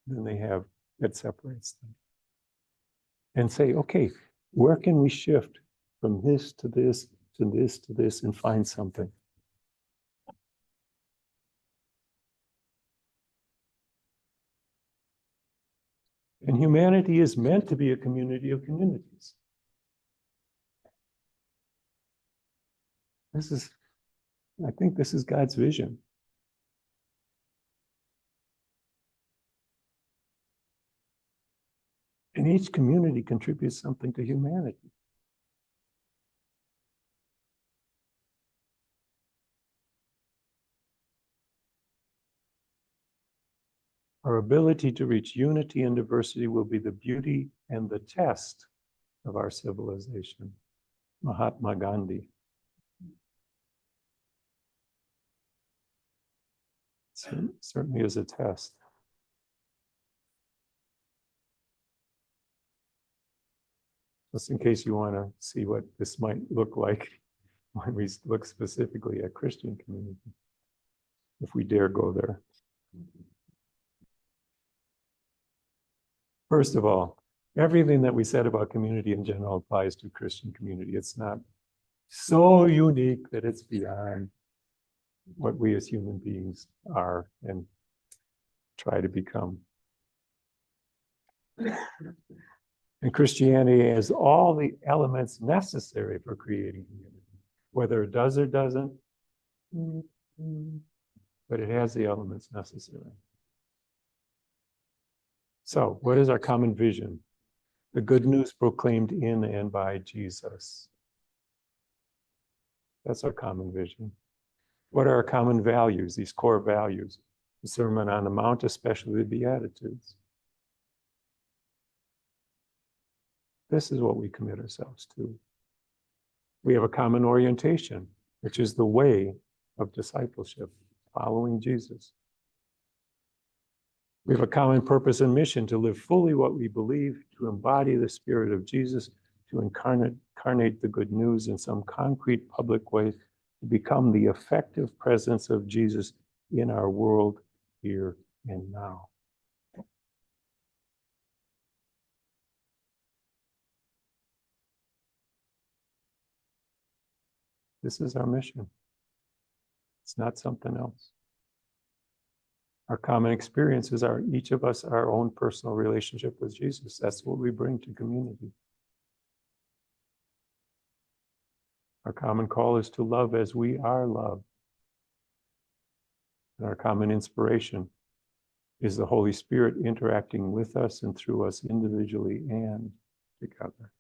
than they have that separates them. And say, okay, where can we shift from this to this to this to this and find something? And humanity is meant to be a community of communities. I think this is God's vision. And each community contributes something to humanity. Our ability to reach unity and diversity will be the beauty and the test of our civilization. Mahatma Gandhi. Certainly is a test. Just in case you want to see what this might look like when we look specifically at Christian community, if we dare go there. First of all, everything that we said about community in general applies to Christian community. It's not so unique that it's beyond what we as human beings are and try to become. And Christianity has all the elements necessary for creating community. Whether it does or doesn't, but it has the elements necessary. So, what is our common vision? The good news proclaimed in and by Jesus. That's our common vision. What are our common values, these core values? The Sermon on the Mount, especially the Beatitudes. This is what we commit ourselves to. We have a common orientation, which is the way of discipleship, following Jesus. We have a common purpose and mission to live fully what we believe, to embody the spirit of Jesus, to incarnate the good news in some concrete public way, to become the effective presence of Jesus in our world here and now. This is our mission. It's not something else. Our common experiences are each of us our own personal relationship with Jesus. That's what we bring to community. Our common call is to love as we are loved. And our common inspiration is the Holy Spirit interacting with us and through us individually and together.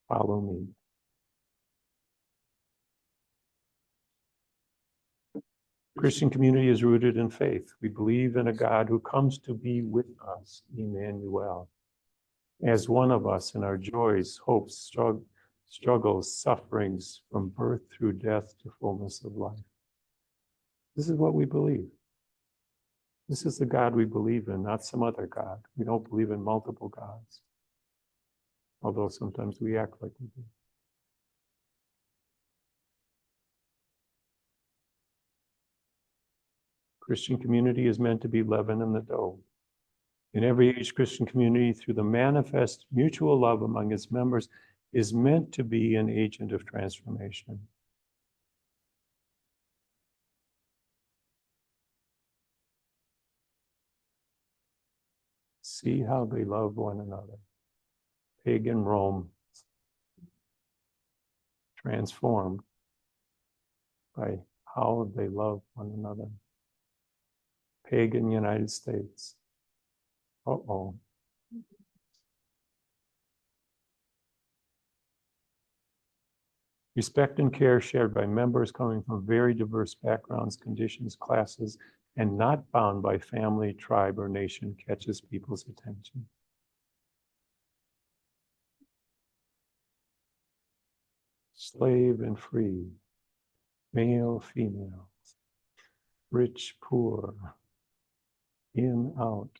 Follow me. Christian community is rooted in faith. We believe in a God who comes to be with us, Emmanuel, as one of us in our joys, hopes, struggles, sufferings, from birth through death to fullness of life. This is what we believe. This is the God we believe in, not some other God. We don't believe in multiple gods, although sometimes we act like we do. Christian community is meant to be leaven in the dough. In every age, Christian community, through the manifest mutual love among its members, is meant to be an agent of transformation. See how they love one another. Pagan Rome, transformed by how they love one another. Pagan United States. Uh-oh. Respect and care shared by members coming from very diverse backgrounds, conditions, classes, and not bound by family, tribe, or nation catches people's attention. Slave and free, male, female, rich, poor, in, out.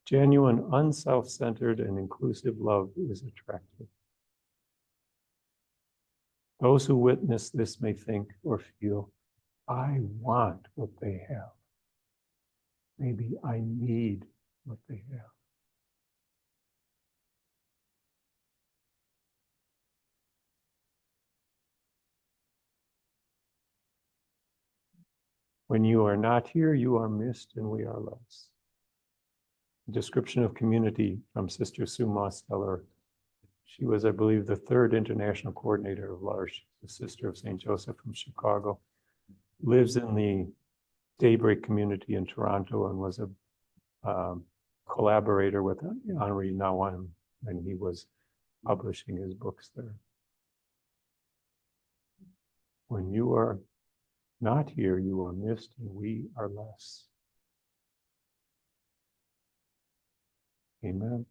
Genuine, unself-centered, and inclusive love is attractive. Those who witness this may think or feel, I want what they have. Maybe I need what they have. When you are not here, you are missed and we are less. Description of community from Sister Sue Mosteller. She was, I believe, the third international coordinator of L'Arche, the sister of St. Joseph from Chicago. Lives in the Daybreak community in Toronto and was a collaborator with Henri Nouwen when he was publishing his books there. When you are not here, you are missed and we are less. Amen.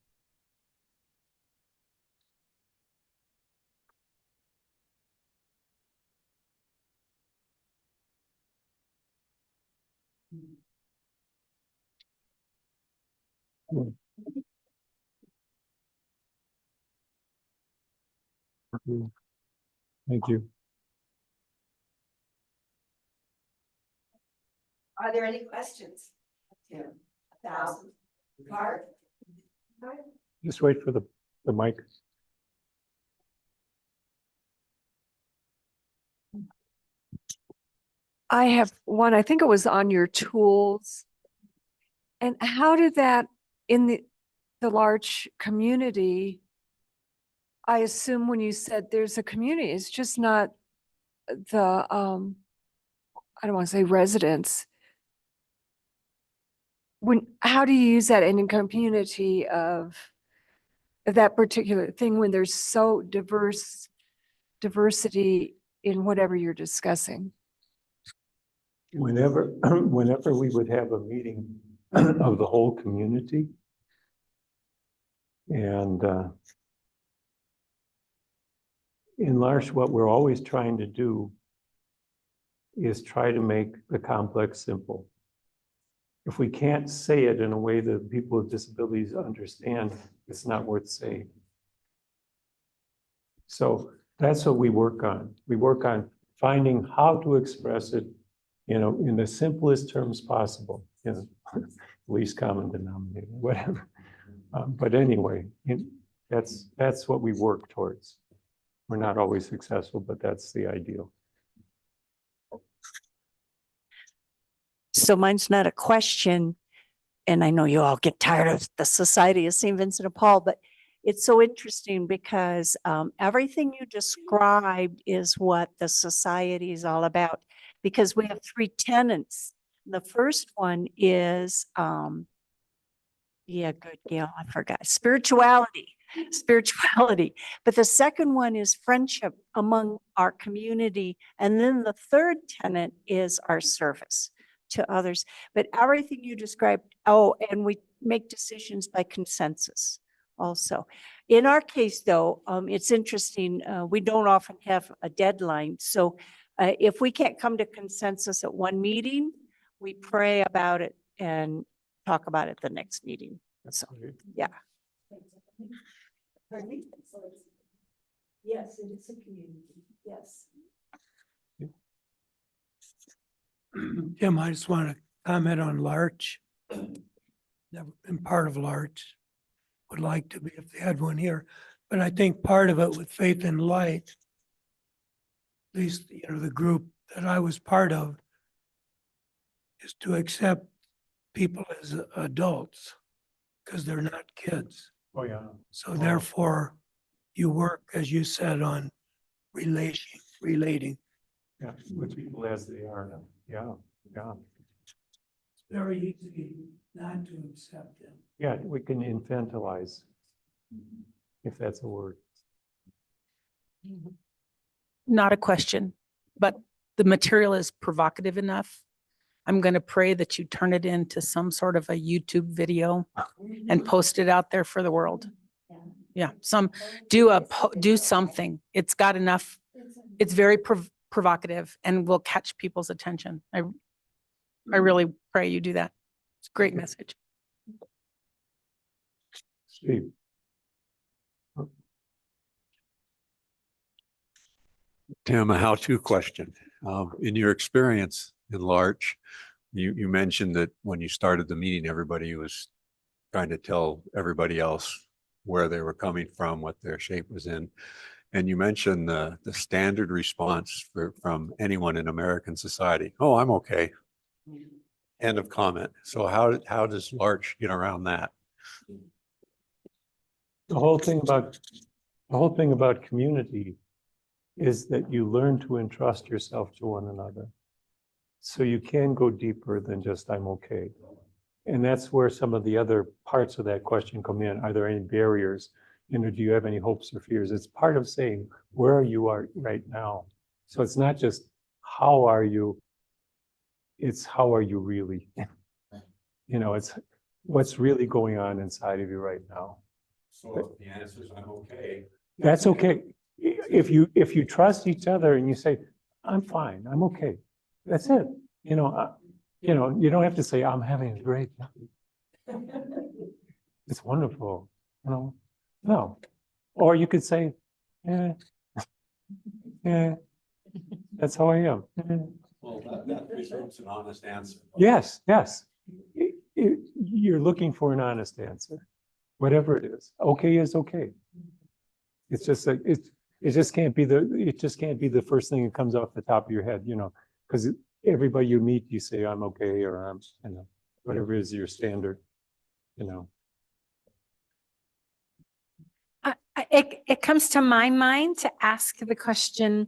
Thank you. Are there any questions? Tim, 1,000. Card? Just wait for the mic. I have one, I think it was on your tools. And how did that, in the large community, I assume when you said there's a community, it's just not the, I don't want to say residents. How do you use that in a community of that particular thing when there's so diversity in whatever you're discussing? Whenever we would have a meeting of the whole community, and in L'Arche, what we're always trying to do is try to make the complex simple. If we can't say it in a way that people with disabilities understand, it's not worth saying. So that's what we work on. We work on finding how to express it, in the simplest terms possible, least common denominator, whatever. But anyway, that's what we work towards. We're not always successful, but that's the ideal. So mine's not a question, and I know you all get tired of the Society of St. Vincent de Paul, but it's so interesting because everything you described is what the society is all about, because we have 3 tenets. The first one is, yeah, good, Gail, I forgot, spirituality. But the second one is friendship among our community. And then the third tenet is our service to others. But everything you described, and we make decisions by consensus also. In our case, though, it's interesting, we don't often have a deadline. So if we can't come to consensus at one meeting, we pray about it and talk about it the next meeting. So, yeah. Pardon me? Yes, it is a community, yes. Jim, I just want to comment on L'Arche. Never been part of L'Arche. Would like to be if they had one here. But I think part of it with Faith and Light, at least, the group that I was part of, is to accept people as adults because they're not kids. Oh, yeah. So therefore, you work, as you said, on relating. Yeah, with people as they are. Yeah. It's very easy not to accept them. Yeah, we can infantilize, if that's a word. Not a question, but the material is provocative enough. I'm going to pray that you turn it into some sort of a YouTube video and post it out there for the world. Yeah, do something. It's got enough. It's very provocative and will catch people's attention. I really pray you do that. It's a great message. Steve, Tim, a how-to question. In your experience in Larch, you mentioned that when you started the meeting, everybody was trying to tell everybody else where they were coming from, what their shape was in. And you mentioned the standard response from anyone in American society. Oh, I'm okay. End of comment. So how does Larch get around that? the whole thing about community is that you learn to entrust yourself to one another. So you can go deeper than just I'm okay. And that's where some of the other parts of that question come in. Are there any barriers? You know, do you have any hopes or fears? It's part of saying, where are you right now? So it's not just how are you, it's how are you really? You know, it's what's really going on inside of you right now. So if the answer is I'm okay. That's okay. If you trust each other and you say, I'm fine, I'm okay. That's it. You know, you don't have to say, I'm having a great time. It's wonderful, you know. No. Or you could say, yeah, that's how I am. Well, that presumes an honest answer. Yes. You're looking for an honest answer, whatever it is. Okay is okay. It's just like it just can't be the first thing that comes off the top of your head, you know, because everybody you meet, you say I'm okay or I'm, you know, whatever is your standard, you know. It comes to my mind to ask the question,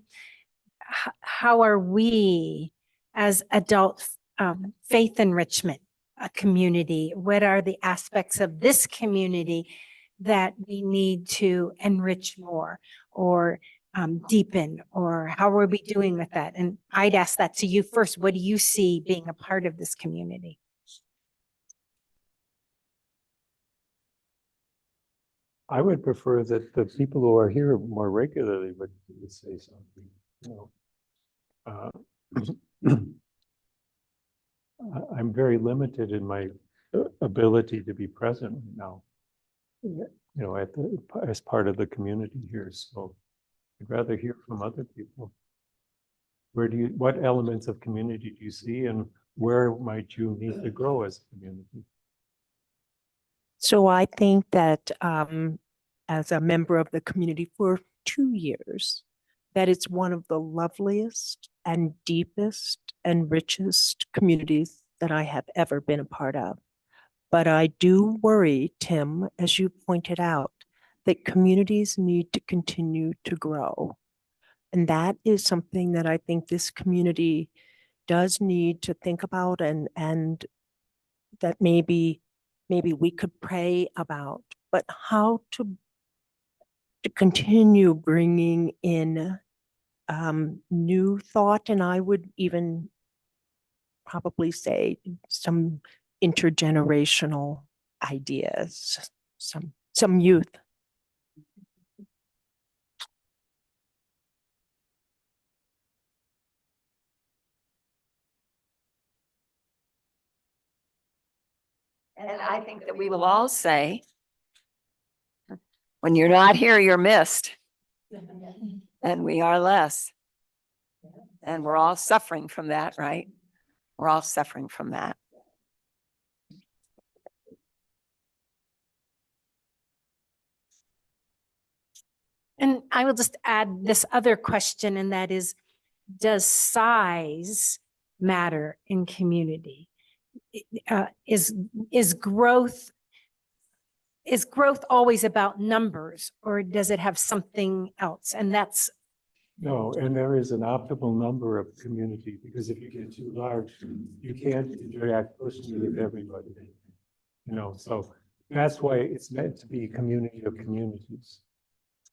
how are we as adult faith enrichment a community? What are the aspects of this community that we need to enrich more or deepen, or how are we doing with that? And I'd ask that to you first. What do you see being a part of this community? I would prefer that the people who are here more regularly would say something, you know. I'm very limited in my ability to be present right now, you know, as part of the community here. So I'd rather hear from other people. What elements of community do you see, and where might you need to grow as a community? So I think that as a member of the community for 2 years, that it's one of the loveliest and deepest and richest communities that I have ever been a part of. But I do worry, Tim, as you pointed out, that communities need to continue to grow. And that is something that I think this community does need to think about, and that maybe we could pray about, but how to continue bringing in new thought, and I would even probably say some intergenerational ideas, some youth. And I think that we will all say, when you're not here, you're missed. And we are less. And we're all suffering from that, right? We're all suffering from that. And I will just add this other question, and that is, does size matter in community? Is growth always about numbers, or does it have something else? And that's No, and there is an optimal number of community, because if you get too large, you can't interact personally with everybody. You know, so that's why it's meant to be a community of communities.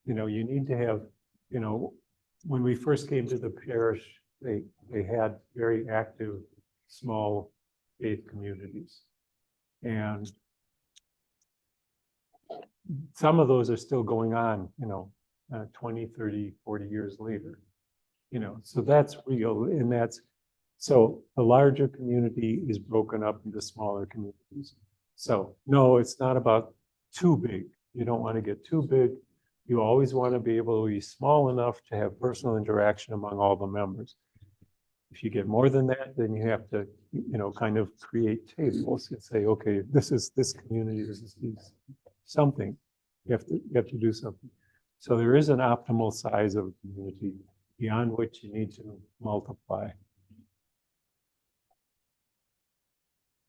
You know, you need to have you know, when we first came to the parish, they had very active, small faith communities. And some of those are still going on, 20, 30, 40 years later. So that's real, and so the larger community is broken up into smaller communities. So no, it's not about too big. You don't want to get too big. You always want to be able to be small enough to have personal interaction among all the members. If you get more than that, then you have to, kind of create tables and say, okay, this is this community, this is something. You have to do something. So there is an optimal size of a community beyond which you need to multiply.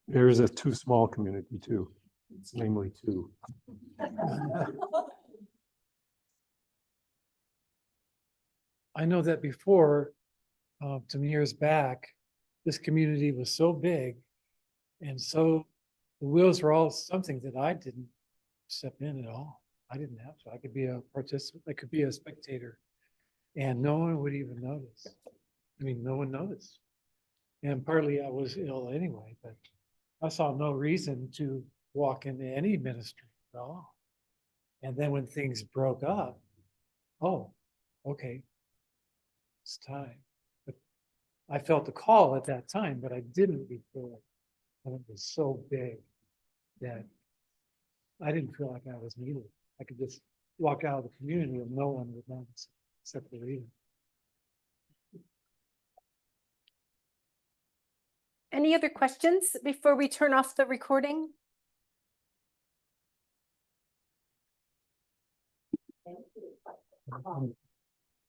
There is a too small community too. It's namely two. I know that before, some years back, this community was so big. And so the wheels were all something that I didn't step in at all. I didn't have to. I could be a participant, I could be a spectator. And no one would even notice. I mean, no one noticed. And partly I was ill anyway, but I saw no reason to walk into any ministry at all. And then when things broke up, oh, okay, it's time. But I felt the call at that time, but I didn't feel it. And it was so big that I didn't feel like I was needed. I could just walk out of the community and no one would notice except the leader. Any other questions before we turn off the recording? Thank you.